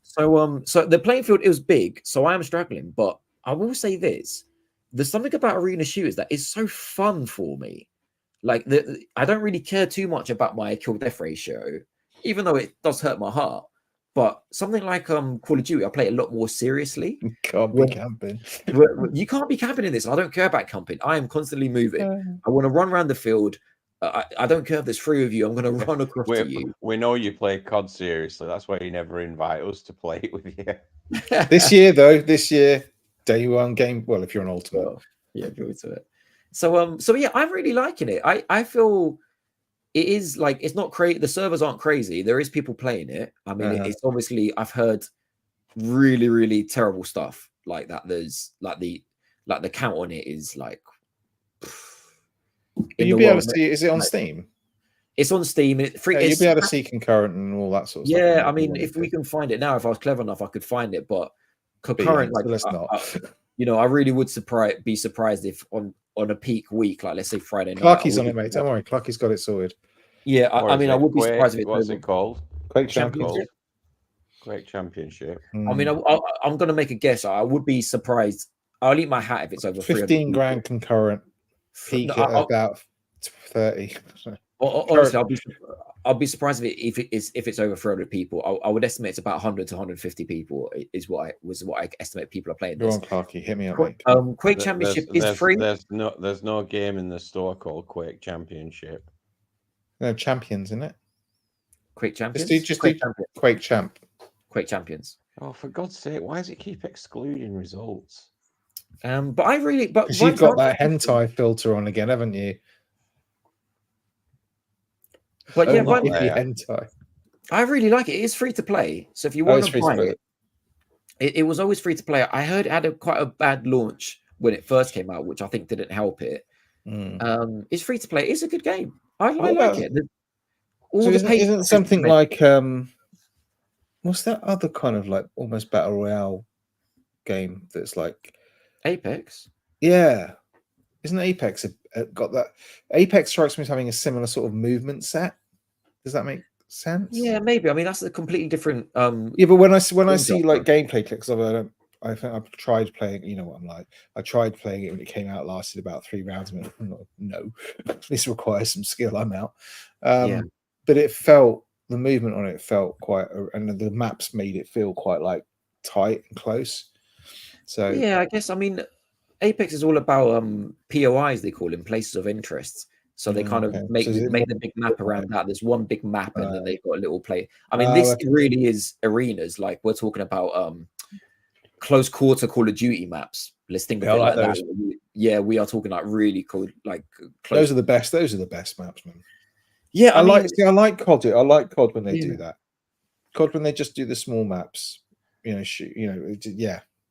So the playing field, it was big. So I am struggling, but I will say this: there's something about arena shooters that is so fun for me. Like I don't really care too much about my kill death ratio, even though it does hurt my heart. But something like Call of Duty, I play a lot more seriously. You can't be camping. You can't be camping in this. I don't care about camping. I am constantly moving. I want to run around the field. I don't care if there's three of you. I'm going to run across to you. We know you play COD seriously. That's why you never invite us to play it with you. This year, day one game. Well, if you're an ultimate. Well, yeah, go to it. So yeah, I'm really liking it. I feel it is like, it's not crazy. The servers aren't crazy. There is people playing it. I mean, it's obviously, I've heard really, really terrible stuff like that. There's like the count on it is like. You'll be able to see. Is it on Steam? It's on Steam. You'll be able to see concurrent and all that sort of stuff. Yeah, I mean, if we can find it now, if I was clever enough, I could find it. But concurrent, like, let's not. I really would be surprised if on a peak week, like let's say Friday night. Clarky's on it, mate. Don't worry, Clarky's got it sorted. Yeah, Or I is mean, I it would be Quake? surprised if it's What's over it called? Quake Championship. Championship. Quake Championship. I mean, I'm going to make a guess. I would be surprised. I'll eat my hat if it's over 15 grand concurrent. Peak at about 30. Honestly, I'll be surprised if it's over 300 people. I would estimate it's about 100 to 150 people is what I estimate people are playing Go this. on, Clarky, hit me up, mate. Quake Championship is free. There's no game in the store called Quake Championship. No, Champions, isn't it? Quake Champions. Just do Quake Champ. Quake Champions. Oh, for God's sake! Why does it keep excluding results? But I really, but you've got that hentai filter on again, haven't you? But yeah, hentai. I really like it. It is free to play. So if you want to buy it, it was always free to play. I heard it had quite a bad launch when it first came out, which I think didn't help it. It's free to play. It's a good game. I like it. So isn't something like what's that other kind of like almost battle royale game that's like Apex? Yeah, isn't Apex got that? Apex strikes me as having a similar sort of movement set. Does that make sense? Yeah, maybe. I mean, that's a completely different. Yeah, but when I see like gameplay clips of it, I think I've tried playing. You know what I'm like. I tried playing it when it came out. Lasted about 3 rounds. No, this requires some skill. I'm out. But it felt the movement on it felt quite, and the maps made it feel quite like tight and close. So yeah, I guess. I mean, Apex is all about POIs, they call them, places of interest. So they kind of make the big map around that. There's one big map, and then they've got a little play. I mean, this really is arenas. Like we're talking about close quarter Call of Duty maps. Let's think of it like that. Yeah, we are talking like really cool. Like those are the best. Those are the best maps, man. Yeah, I like COD. I like COD when they do that. COD when they just do the small maps.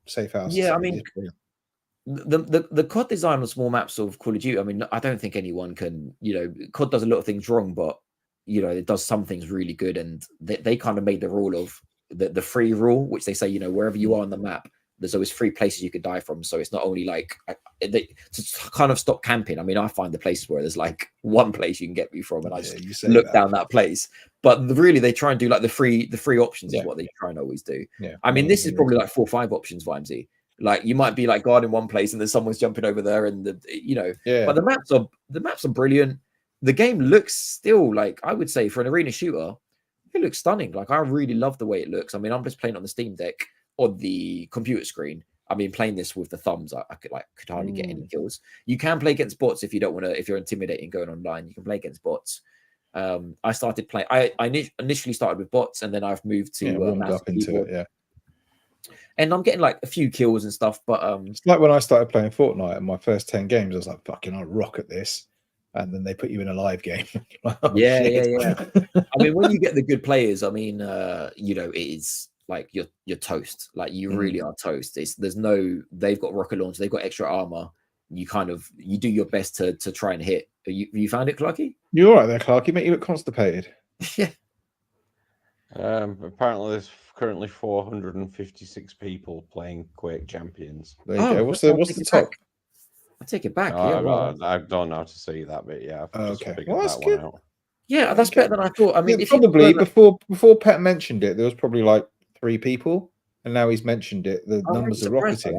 Safe house. Yeah, I mean, the COD design on small maps of Call of Duty. I mean, I don't think anyone can. COD does a lot of things wrong, but it does some things really good. And they kind of made the rule of the free rule, which they say, wherever you are on the map, there's always 3 places you could die from. So it's not only like to kind of stop camping. I mean, I find the places where there's like 1 place you can get me from, and I just look down that place. But really, they try and do like the free options is what they try and always do. Yeah. I mean, this is probably like 4 or 5 options, Vimesy. Like you might be like guarding one place, and then someone's jumping over there, and But the maps are brilliant. The game looks still like, I would say, for an arena shooter, it looks stunning. Like I really love the way it looks. I mean, I'm just playing on the Steam Deck on the computer screen. I mean, playing this with the thumbs, I could hardly get any kills. You can play against bots if you don't want to. If you're intimidating going online, you can play against bots. I started playing. I initially started with bots, and then I've moved to warmed up into it. Yeah, and I'm getting like a few kills and stuff. But it's like when I started playing Fortnite in my first 10 games, I was like, "Fucking, I rock at this." And then they put you in a live game. Yeah. I mean, when you get the good players, I mean, it is like you're toast. Like you really are toast. They've got rocket launch, they've got extra armor. You do your best to try and hit. You found it, Clarky? You're all right there, Clarky, mate. You look constipated. Yeah. Apparently there's currently 456 people playing Quake Champions. There you go. What's the top? I take it back. I don't know how to see that, but yeah. Okay. Well, that's good. Yeah, that's better than I thought. I mean, probably before Pet mentioned it, there was probably like 3 people, and now he's mentioned it. The numbers are rocketing.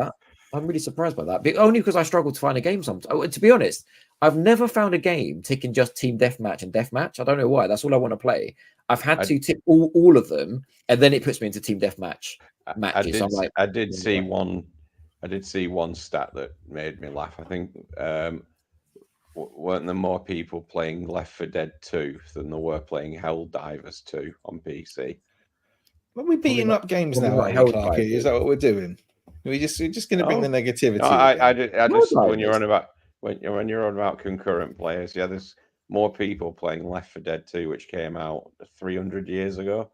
I'm really surprised by that, but only because I struggle to find a game sometimes. To be honest, I've never found a game taking just team deathmatch and deathmatch. I don't know why. That's all I want to play. I've had to tip all of them, and then it puts me into team deathmatch matches. I did see one stat that made me laugh. I think weren't there more people playing Left 4 Dead 2 than there were playing Helldivers 2 on PC? Are we beating up games now, Clarky? Is that what we're doing? We're just going to bring the negativity. No, I just when you're on about concurrent players, there's more people playing Left 4 Dead 2, which came out 300 years ago.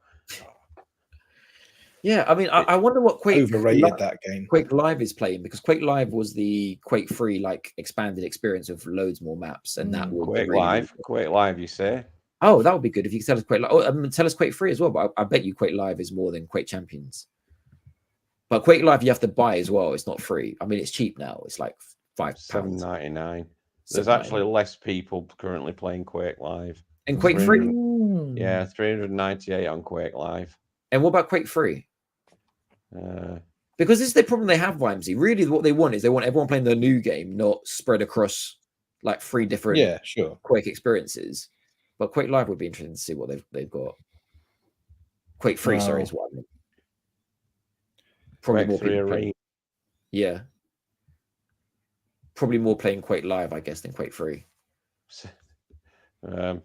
Yeah, I mean, I wonder what Quake overrated that game. Quake Live is playing, because Quake Live was the Quake 3 like expanded experience of loads more maps, and that would Quake Live, you say? Oh, that would be good if you could tell us Quake Live. Oh, tell us Quake 3 as well. But I bet you Quake Live is more than Quake Champions. But Quake Live you have to buy as well. It's not free. I mean, it's cheap now. It's like £5. $7.99. There's actually less people currently playing Quake Live. And Quake 3. Yeah, 398 on Quake Live. And what about Quake 3? Uh, Because this is the problem they have, Vimesy. Really, what they want is they want everyone playing the new game, not spread across like 3 different Yeah, sure. Quake experiences. But Quake Live would be interesting to see what they've got. Quake 3, sorry, is what I mean. Probably Quake more 3 people Arena. playing. Yeah. Probably more playing Quake Live, I guess, than Quake 3. Apparently,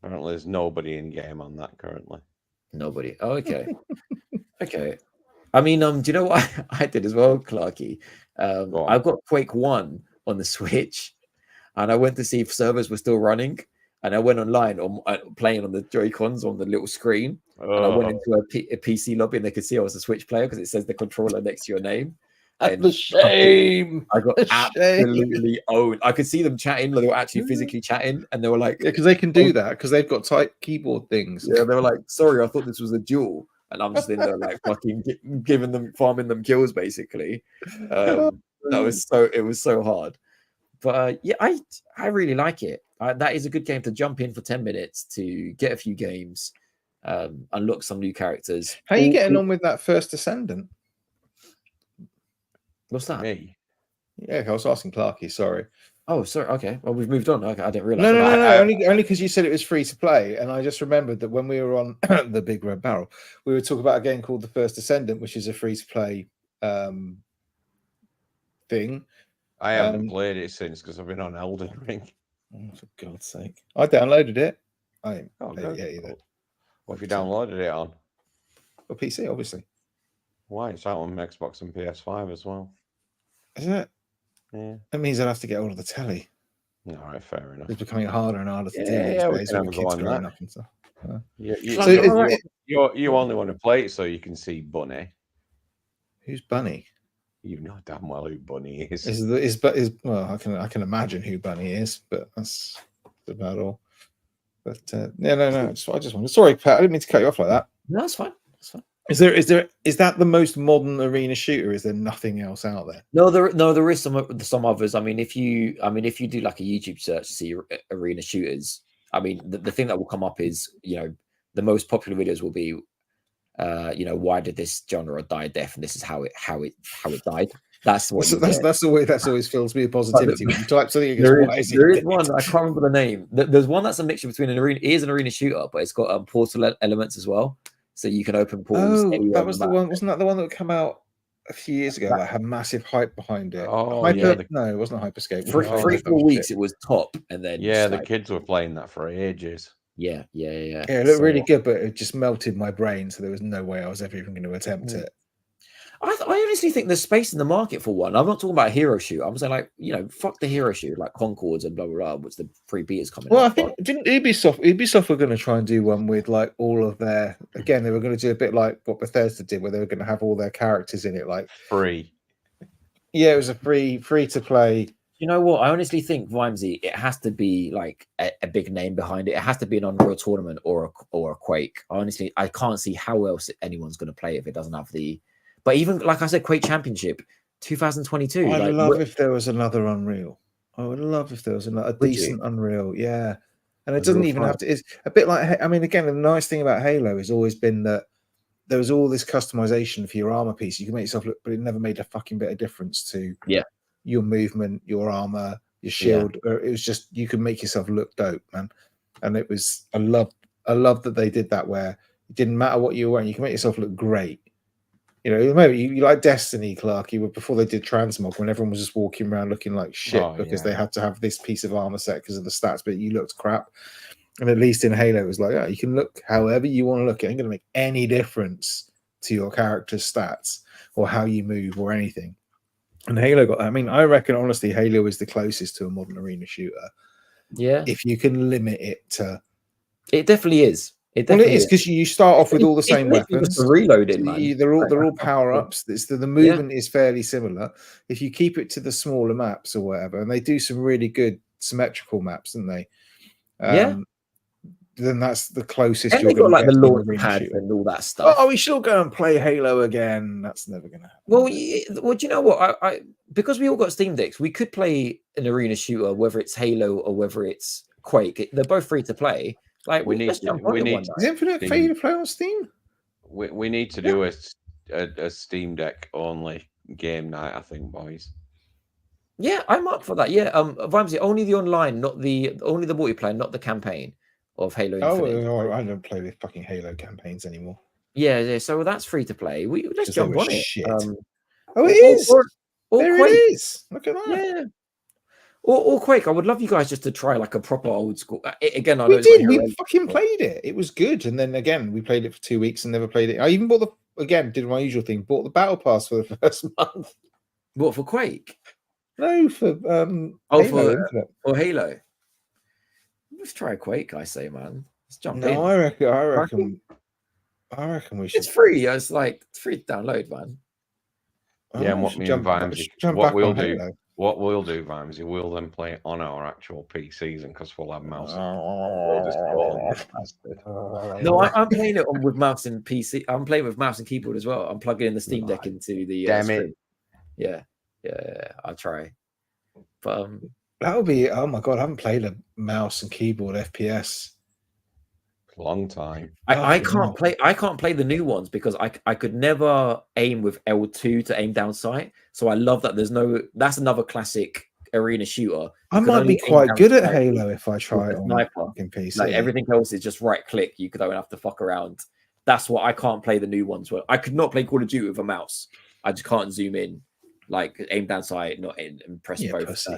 there's nobody in game on that currently. Nobody. Oh, okay. Okay. I mean, do you know what I did as well, Clarky? I've got Quake 1 on the Switch, and I went to see if servers were still running, and I went online on playing on the Joy-Cons on the little screen, and I went into a PC lobby, and they could see I was a Switch player because it says the controller next to your name. And the shame. I got absolutely owned. I could see them chatting, they were actually physically chatting, and they were like, Yeah, because they can do that because they've got tight keyboard things. yeah, they were like, sorry, I thought this was a duel. And I'm just in there like fucking farming them kills basically. It was so hard. But yeah, I really like it. That is a good game to jump in for 10 minutes to get a few games, unlock some new characters. How are you getting on with that First Descendant? What's that? Me? Yeah, I was asking Clarky, sorry. Oh, sorry. Okay. Well, we've moved on. Okay, I didn't realize. No. Only because you said it was free to play, and I just remembered that when we were on the Big Red Barrel, we were talking about a game called The First Descendant, which is a free to play thing. I haven't played it since because I've been on Elden Ring. Oh, for God's sake! I downloaded it. I didn't play good. it yet either. What have you downloaded it on? A PC, obviously. Why? It's out on Xbox and PS5 as well. Isn't it? Yeah. That means I'd have to get all of the telly. All right, fair enough. It's becoming harder and harder to do Yeah, these we days can with have a kids go on growing that. up and stuff. You only want to play it so you can see Bunny. Who's Bunny? You know damn well who Bunny is. Well, I can imagine who Bunny is, but that's about all. But no. I just wanted. Sorry, Pat. I didn't mean to cut you off like that. No, that's fine. That's fine. Is that the most modern arena shooter? Is there nothing else out there? No, there is some others. I mean, if you do like a YouTube search to see arena shooters, I mean, the thing that will come up is, the most popular videos will be, why did this genre die a death, and this is how it died. That's what that's always fills me with positivity. When you type something, there is one, I can't remember the name. There's one that's a mixture between an arena shooter, but it's got portal elements as well. So you can open portals. Oh, that was the one. Wasn't that the one that would come out a few years ago that had massive hype behind it? Oh, no, it wasn't Hyperscape. For 3-4 weeks, it was top, and then the kids were playing that for ages. Yeah. It looked really good, but it just melted my brain, so there was no way I was ever even going to attempt it. I honestly think there's space in the market for one. I'm not talking about hero shoot. I'm saying fuck the hero shoot, like Concords and blah blah blah, which the free betas coming. Well, I think didn't Ubisoft were going to try and do one with like all of their. Again, they were going to do a bit like what Bethesda did, where they were going to have all their characters in it, like free. Yeah, it was a free to play. You know what? I honestly think Vimesy, it has to be like a big name behind it. It has to be an Unreal Tournament or a Quake. Honestly, I can't see how else anyone's going to play it if it doesn't have the. But even like I said, Quake Championship 2022. I'd love if there was another Unreal. I would love if there was a decent Unreal. Yeah. And it doesn't even have to. It's a bit like, I mean, again, the nice thing about Halo has always been that there was all this customization for your armor piece. You can make yourself look, but it never made a fucking bit of difference to your movement, your armor, your shield. Or it was just, you could make yourself look dope, man. And it was, I love that they did that, where it didn't matter what you were wearing, you can make yourself look great. Maybe you like Destiny, Clarky, before they did transmog, when everyone was just walking around looking like shit because they had to have this piece of armor set because of the stats, but you looked crap. And at least in Halo, it was like, you can look however you want to look. It ain't going to make any difference to your character's stats or how you move or anything. And Halo got that. I mean, I reckon, honestly, Halo is the closest to a modern arena shooter. Yeah. If you can limit it to... It definitely is. It is, because you start off with all the same weapons. Reloading, man. They're all power ups. The movement is fairly similar. If you keep it to the smaller maps or whatever, and they do some really good symmetrical maps, don't they? Then that's the closest. And you're going to get the launch pad and all that stuff. Oh, we should all go and play Halo again. That's never going to happen. Well, do you know what? I because we all got Steam Decks, we could play an arena shooter, whether it's Halo or whether it's Quake. They're both free to play. Like, let's jump on it one Is night. Infinite free to play on Steam? We need to do a Steam Deck only game night, I think, boys. Yeah, I'm up for that. Yeah, Vimesy, only the online, only the multiplayer, not the campaign of Halo Infinite. Oh, I don't play the fucking Halo campaigns anymore. Yeah. So that's free to play. Let's jump on it. Shit. It is. Or There Quake. it is. Look at that. Yeah. Or Quake. I would love you guys just to try like a proper old school. Again, I know We it's not did. We Hero, fucking but- played it. It was good. And then again, we played it for 2 weeks and never played it. I even bought did my usual thing, bought the battle pass for the first month. What, for Quake? No, for Halo Infinite. For Halo. Let's try Quake, I say, man. Let's jump in. No, I reckon we should. It's free. It's free to download, man. Yeah, and what me and Vimesy, what we'll do, Vimesy, we'll then play it on our actual PCs, and because we'll have mouse. No, I'm playing it with mouse and PC. I'm playing with mouse and keyboard as well. I'm plugging in the Steam Deck into the Damn it. screen. Yeah. I'll try. But that would be. Oh my god, I haven't played a mouse and keyboard FPS. Long time. I can't play the new ones because I could never aim with L2 to aim down sight. So I love that that's another classic arena shooter. I might be quite good at Halo if I try it on fucking PC. Like everything else is just right click. You don't have to fuck around. That's what I can't play the new ones. Where I could not play Call of Duty with a mouse. I just can't zoom in, like aim down sight, not in and press both.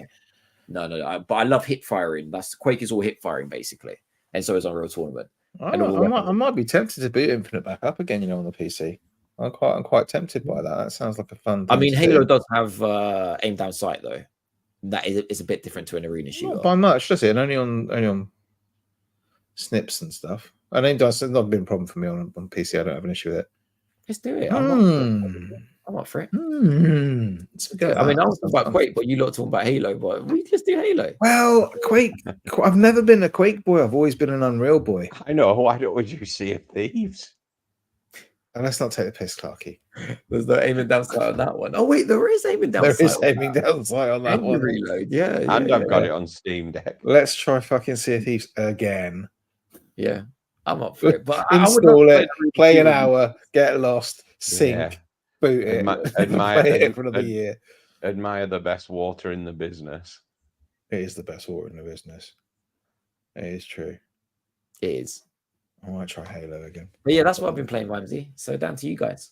No. But I love hip firing. Quake is all hip firing basically, and so is Unreal Tournament. I might be tempted to boot Infinite back up again, on the PC. I'm quite tempted by that. That sounds like a fun thing. I mean, Halo does have aim down sight though. That is a bit different to an arena shooter. Not by much, does it? And only on snips and stuff. And aim down sight not been a problem for me on PC. I don't have an issue with it. Let's do it. I'm up for it. I mean, I was talking about Quake, but you lot talking about Halo. But we just do Halo. Well, Quake. I've never been a Quake boy. I've always been an Unreal boy. I know. Why don't you see Thieves? And let's not take the piss, Clarky. There's no aiming down sight on that one. Oh wait, there is aiming down sight. There is aiming down sight on that one. Reload. Yeah, and I've got it on Steam Deck. Let's try fucking Sea of Thieves again. Yeah, I'm up for it. But install it, play an hour, get lost, sink, boot it, play it for another year. Admire the best water in the business. It is the best water in the business. It is true. It is. I might try Halo again. But yeah, that's what I've been playing, Vimesy. So down to you guys.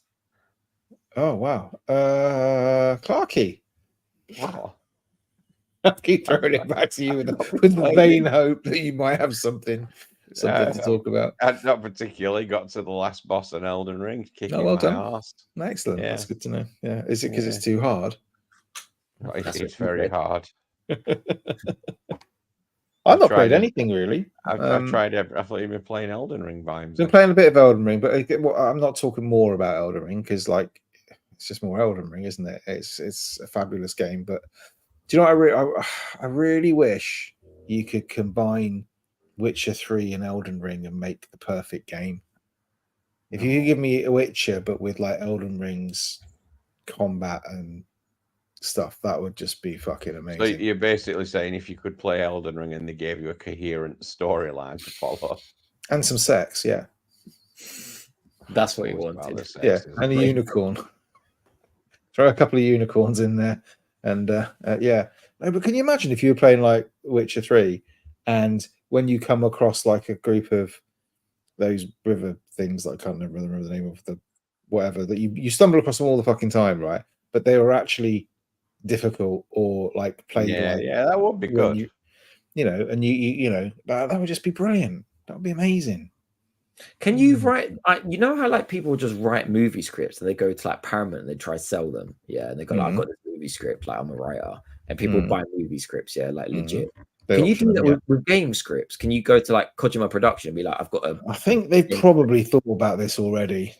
Oh wow, Clarky. Wow. I keep throwing it back to you with the vain hope that you might have something to talk about. I've not particularly got to the last boss in Elden Ring, kicking my arse. Excellent. That's good to know. Yeah, is it because it's too hard? It's very hard. I've not played anything really. I've tried. I thought you've been playing Elden Ring, Vimes. Been playing a bit of Elden Ring, but I'm not talking more about Elden Ring because, it's just more Elden Ring, isn't it? It's a fabulous game. But do you know what I really wish you could combine Witcher 3 and Elden Ring and make the perfect game. If you could give me a Witcher, but with Elden Ring's combat and stuff, that would just be fucking amazing. So you're basically saying if you could play Elden Ring and they gave you a coherent storyline to follow, and some sex, yeah, that's what you wanted. Yeah, and a unicorn. Throw a couple of unicorns in there, and yeah. No, but can you imagine if you were playing Witcher 3, and when you come across a group of those river things that I can't remember the name of the whatever that you stumble across them all the fucking time, right? But they were actually difficult or played that would be good. That would just be brilliant. That would be amazing. Can you write? You know how people just write movie scripts and they go to Paramount and they try to sell them, yeah, and they go I've got this movie script, I'm a writer, and people buy movie scripts, yeah, legit. Can you do that with game scripts? Can you go to Kojima Production and be I've got a... I think they've probably thought about this already.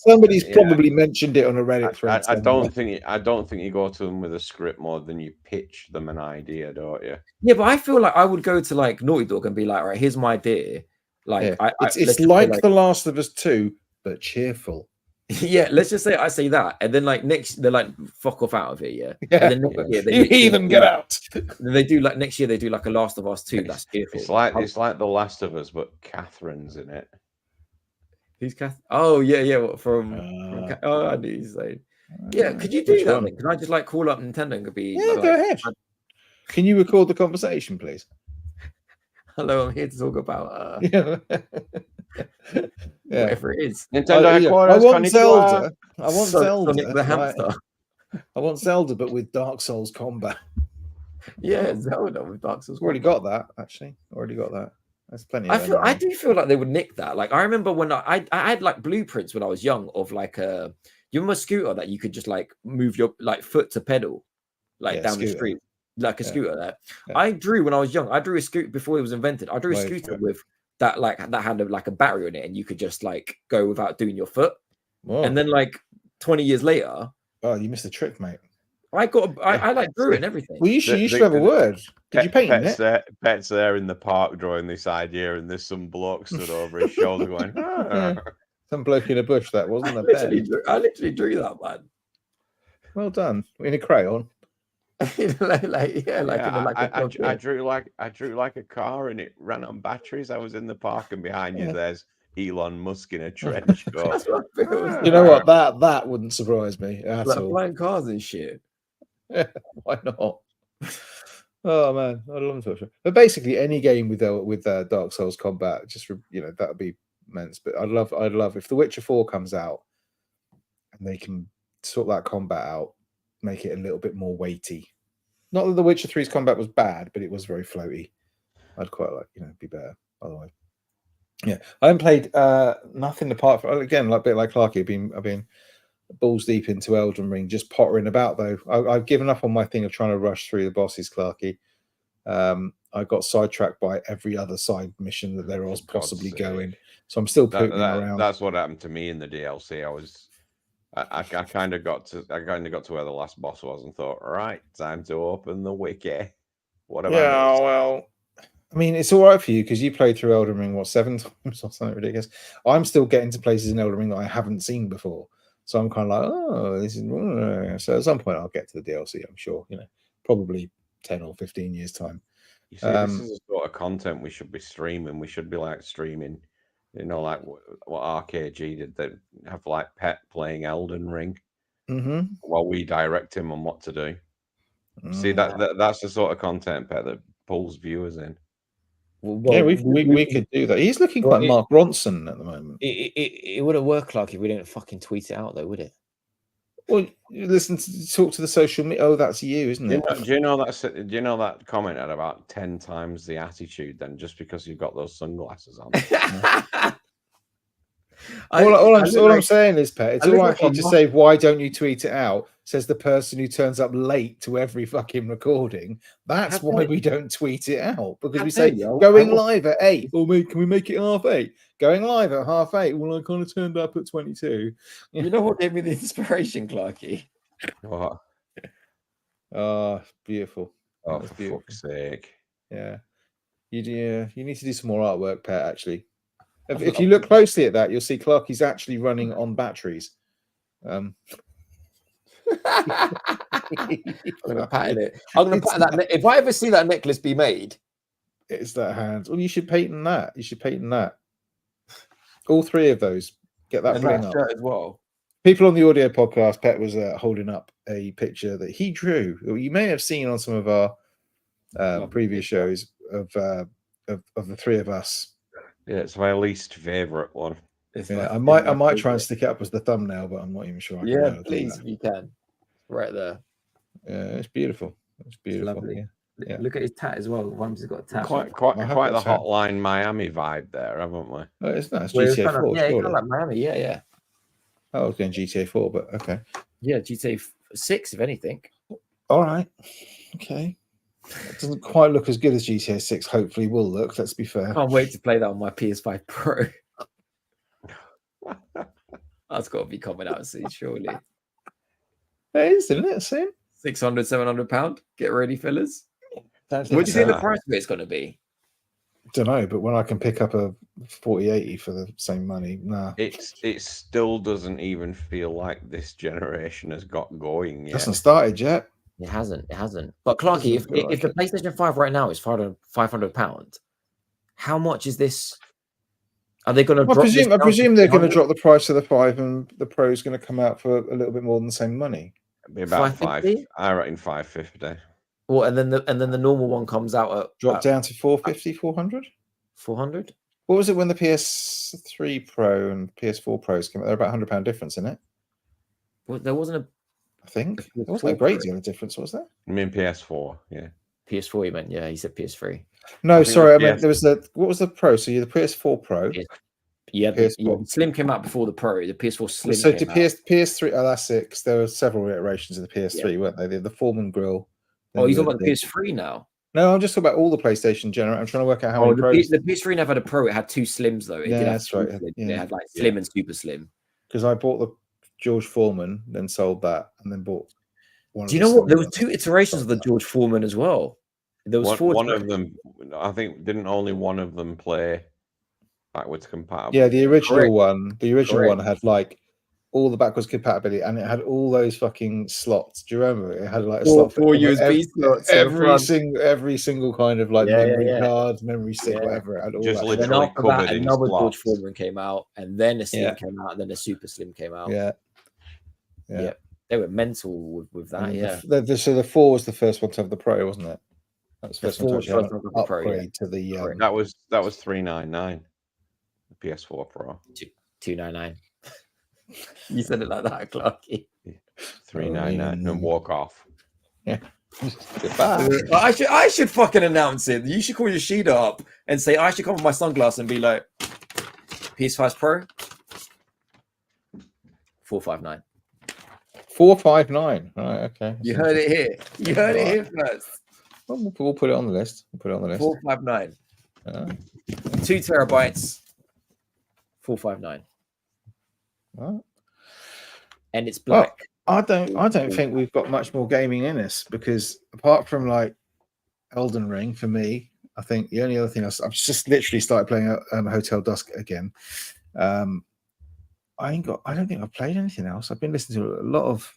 Somebody's probably mentioned it on a Reddit thread. I don't think you go to them with a script more than you pitch them an idea, don't you? Yeah, but I feel I would go to Naughty Dog and be right, here's my idea. It's like The Last of Us 2, but cheerful. Yeah, let's just say I say that, and then like next they're like fuck off out of it, yeah. Yeah. And then next year they You heathen, get out. Then they do like next year they do like a Last of Us 2. That's fearful. It's like The Last of Us, but Catherine's in it. Who's Kath? Oh yeah, what, from oh I knew you saying. Yeah, could you do that? Then? Can I just like call up Nintendo and be Yeah, go ahead. Can you record the conversation, please? Hello, I'm here to talk about Yeah. whatever it is. Nintendo I headquarters. want Zelda. I want Zelda. Sonic the hamster. I want Zelda, but with Dark Souls combat. Yeah, Zelda with Dark Souls. Already got that, actually. Already got that. There's plenty. I do feel like they would nick that. Like I remember when I had like blueprints when I was young of like you remember a scooter that you could just like move your like foot to pedal like down the street, like a scooter there. Yeah. I drew when I was young. I drew a scooter before it was invented. I drew a scooter with that had like a battery on it, and you could just like go without doing your foot. Whoa. And then like 20 years later, oh, you missed the trick, mate. I like drew it and everything. Well, you should have a word. Did you paint it? Pet's there in the park drawing this idea, and there's some bloke stood over his shoulder going, yeah. Some bloke in a bush. That wasn't a I literally drew that, man. Well done. In a crayon. I drew like a car, and it ran on batteries. I was in the park, and behind you there's Elon Musk in a trench coat. You know what? That wouldn't surprise me at all. Flying cars and shit. Yeah, why not? Oh man, I love it. But basically, any game with Dark Souls combat, just that would be immense. But I'd love if The Witcher 4 comes out and they can sort that combat out, make it a little bit more weighty. Not that The Witcher 3's combat was bad, but it was very floaty. I'd quite like be better. Otherwise, yeah, I haven't played nothing apart from again like a bit like Clarky. I've been balls deep into Elden Ring, just pottering about though. I've given up on my thing of trying to rush through the bosses, Clarky. I got sidetracked by every other side mission that there was possibly going, so I'm still pooping around. That's what happened to me in the DLC. I kind of got to where the last boss was and thought, all right, time to open the wiki. What about? Yeah, well, I mean, it's all right for you because you played through Elden Ring 7 times or something ridiculous. I'm still getting to places in Elden Ring that I haven't seen before. So I'm kind of like, oh, this is. So at some point I'll get to the DLC. I'm sure, probably 10 or 15 years time. You see, this is the sort of content we should be streaming. We should be like streaming, like what RKG did. They have like Pet playing Elden Ring while we direct him on what to do. See that's the sort of content, Pet, that pulls viewers in. Well, yeah, we could do that. He's looking like Mark Ronson at the moment. It wouldn't work like if we didn't fucking tweet it out, though, would it? Well, talk to the social media. Oh, that's you, isn't it? Do you know that comment had about 10 times the attitude then, just because you've got those sunglasses on? All I'm saying is, Pet, it's all right for you to say, why don't you tweet it out? Says the person who turns up late to every fucking recording. That's why we don't tweet it out. Because we say, going live at 8. Oh, mate, can we make it 8:30? Going live at 8:30. Well, I kind of turned up at 22. You know what gave me the inspiration, Clarky? What? Oh, beautiful. Oh, for fuck's sake. Yeah. You need to do some more artwork, Pet, actually. If you look closely at that, you'll see Clarky's actually running on batteries. I'm gonna patent it. I'm gonna patent that. If I ever see that necklace be made, it's that hand. Well, you should patent that. All 3 of those. Get that bling up as well. People on the audio podcast, Pet was holding up a picture that he drew. You may have seen on some of our previous shows of the 3 of us. Yeah, it's my least favorite one. I might try and stick it up as the thumbnail, but I'm not even sure. Please, if you can, right there. Yeah, it's beautiful. It's beautiful. Lovely. Yeah. Look at his tat as well. One's got a tat. Quite the Hotline Miami vibe there, haven't we? Oh, it's nice. GTA 4. Yeah, kind of like Miami. Yeah. I was going GTA 4, but okay. Yeah, GTA 6, if anything. All right. Okay. It doesn't quite look as good as GTA 6. Hopefully, will look. Let's be fair. Can't wait to play that on my PS5 Pro. That's got to be coming out soon, surely. It is, isn't it? Soon. £600, £700. Get ready, fellas. What do you think the price of it's going to be? Don't know, but when I can pick up a 4080 for the same money, nah. It still doesn't even feel like this generation has got going yet. Hasn't started yet. It hasn't. It hasn't. But Clarky, if the PlayStation 5 right now is £500, how much is this? Are they going to? I presume they're going to drop the price of the 5, and the Pro is going to come out for a little bit more than the same money. It'd be about 550? I reckon 550. Well, and then the normal one comes out at Drop down to 450, 400. 400. What was it when the PS3 Pro and PS4 Pros came out? They're about £100 difference, isn't it? Well, there wasn't a I think there wasn't a great deal of difference, was there? I mean PS4, yeah. PS4. You meant? Yeah, he said PS3. No, sorry, I meant there was what was the Pro? So you're the PS4 Pro. Yeah, PS4. Slim came out before the Pro. The PS4 Slim. So came to out. PS3, oh, that's it. 'Cause there were several iterations of the PS3, weren't they? The Foreman grill. Oh, you're talking about the PS3 now? No, I'm just talking about all the PlayStation generation. I'm trying to work out how many Pros. The PS3 never had a Pro. It had 2 Slims though. It did have that's right. Slims. Yeah. It had like Slim and Super Slim. Because I bought the George Foreman, then sold that, and then bought one. Do you know what? There was 2 iterations of the George Foreman as well. There was 4. One of them, I think, didn't only one of them play backwards compatible? Yeah, the original one. The original Correct. one had like all the backwards compatibility, and it had all those fucking slots. Do you remember? It had like a slot four for USB slots. every single kind of like memory card, memory stick, whatever. It had all Just that. literally Then after covered that, in another George slots. Foreman came out, and then a Slim came out, and then a Super Slim came out. Yeah. They were mental with that. And so the 4 was the first one to have the Pro, wasn't it? That was the first one to four was actually have the an first one to have the Pro, upgrade to the. That was $399. The PS4 Pro. $299. You said it like that, Clarky. $399 and walk off. Yeah. Goodbye. I should fucking announce it. You should call your Sheeda up and say I should come with my sunglasses and be like, PS5 Pro, 459. 459. Right. Okay. You heard it here. You heard it here first. Well, we'll put it on the list. 459. 2 terabytes. 459. Right. And it's black. I don't think we've got much more gaming in us, because apart from like Elden Ring, for me, I think the only other thing I've just literally started playing Hotel Dusk again. I don't think I've played anything else. I've been listening to a lot of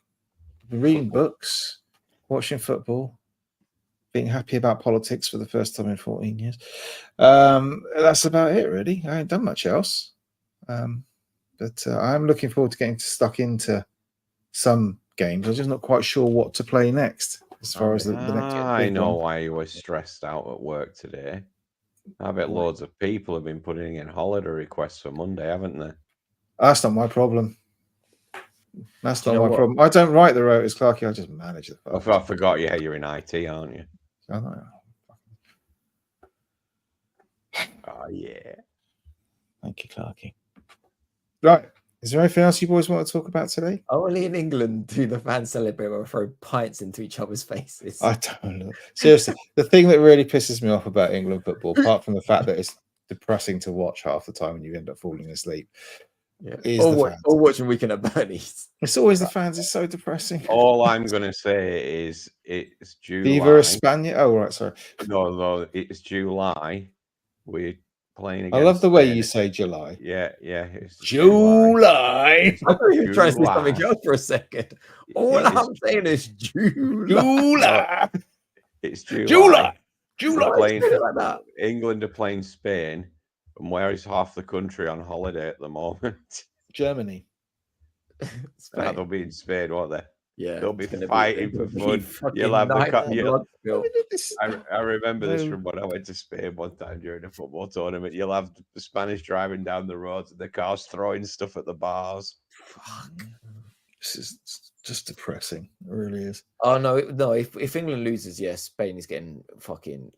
reading books, watching football, being happy about politics for the first time in 14 years. That's about it, really. I ain't done much else. But I'm looking forward to getting stuck into some games. I'm just not quite sure what to play next as far as the next. I know why you were stressed out at work today. I bet loads of people have been putting in holiday requests for Monday, haven't they? That's not my problem. That's not my problem. I don't write the rotors, Clarky. I just manage it. I forgot. Yeah, you're in IT, aren't you? I know. Oh yeah. Thank you, Clarky. Right. Is there anything else you boys want to talk about today? Only in England do the fans celebrate or throw pints into each other's faces. I don't know. Seriously, the thing that really pisses me off about England football, apart from the fact that it's depressing to watch half the time and you end up falling asleep, is the fans. Or watching Weekend at Bernie's. It's always the fans. It's so depressing. All I'm going to say is it's July. Viva España. Oh, right. Sorry. No, it's July. We're playing against I love the way Spain. you say July. Yeah. It's July. I thought you were trying to say something else for a second. All I'm saying is July. It's July. July. Like that. England are playing Spain, and where is half the country on holiday at the moment? Germany. They'll be in Spain, won't they? Yeah, they'll be fighting for fun. You'll have I remember this from when I went to Spain one time during a football tournament. You'll have the Spanish driving down the roads and the cars throwing stuff at the bars. Fuck. This is just depressing. It really is. Oh no! If England loses, yes, Spain is getting fucking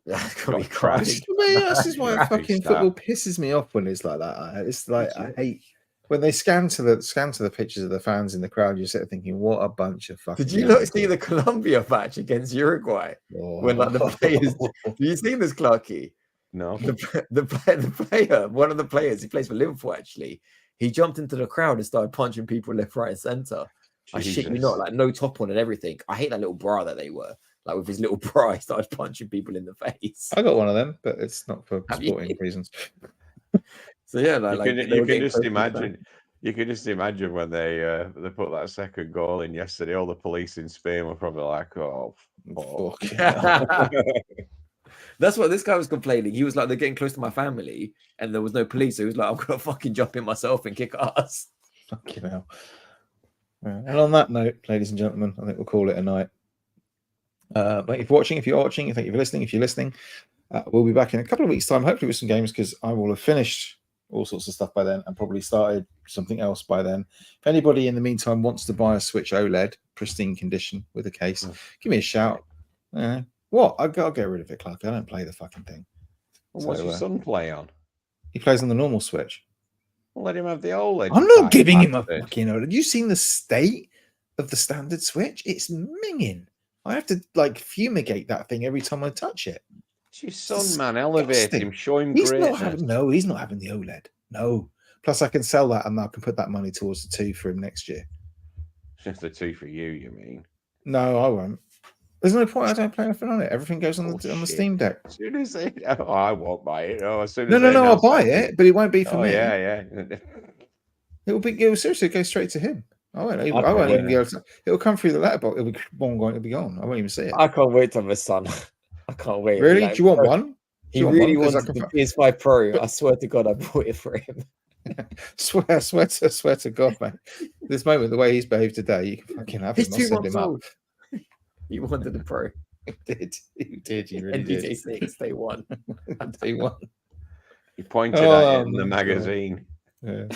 crashed. This is why fucking football pisses me off when it's like that. It's like I hate when they scan to the pictures of the fans in the crowd. You sit there thinking, "What a bunch of fucking." Did you not see the Colombia match against Uruguay? When like the players, have you seen this, Clarky? No. The player, one of the players, he plays for Liverpool actually. He jumped into the crowd and started punching people left, right, and center. I shit you not, like no top on and everything. I hate that little bra that they were. like with his little pry, started punching people in the face. I got one of them, but it's not for Have you? sporting reasons. So yeah, like, You can just imagine. You can just imagine when they put that second goal in yesterday. All the police in Spain were probably like, "Oh, fuck." Fuck hell. That's what this guy was complaining. He was like, they're getting close to my family, and there was no police. So he was like, I'm gonna fucking jump in myself and kick ass. Fucking hell. And on that note, ladies and gentlemen, I think we'll call it a night. But if you're watching, thank you for listening. If you're listening, we'll be back in a couple of weeks' time, hopefully with some games, because I will have finished all sorts of stuff by then and probably started something else by then. If anybody in the meantime wants to buy a Switch OLED, pristine condition with a case, give me a shout. What? I'll get rid of it, Clark. I don't play the fucking thing. Well, what's your son play on? He plays on the normal Switch. Well, let him have the OLED. I'm not giving him a fucking OLED. Have you seen the state of the standard Switch? It's minging. I have to like fumigate that thing every time I touch it. It's your son, man. Elevate him. Show him greatness. He's not having the OLED. No. Plus, I can sell that and I can put that money towards the 2 for him next year. Just the 2 for you mean? No, I won't. There's no point. I don't play anything on it. Everything goes on the Steam Deck. As soon as they, I won't buy it. As soon as no, I'll buy it, but it won't be for me. Yeah. It'll seriously go straight to him. I won't even be able to. It'll come through the letterbox. It'll be gone. I won't even see it. I can't wait to have a son. I can't wait. Really? Like, do you want one? He really wants the PS5 Pro. I swear to God, I bought it for him. swear to God, man. This moment, the way he's behaved today, you can fucking have him. He's 2 months old. He wanted the Pro. He did. You really did. NPJ 6, day 1. Day 1. He pointed at it in the magazine. Yeah.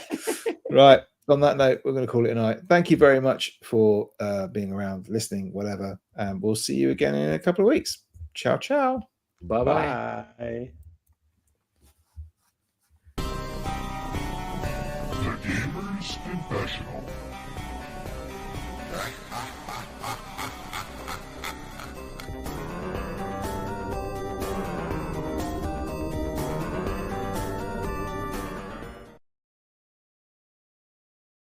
Right. On that note, we're going to call it a night. Thank you very much for being around, listening, whatever. And we'll see you again in a couple of weeks. Ciao, ciao. Bye-bye. Bye. The Gamer's Confessional.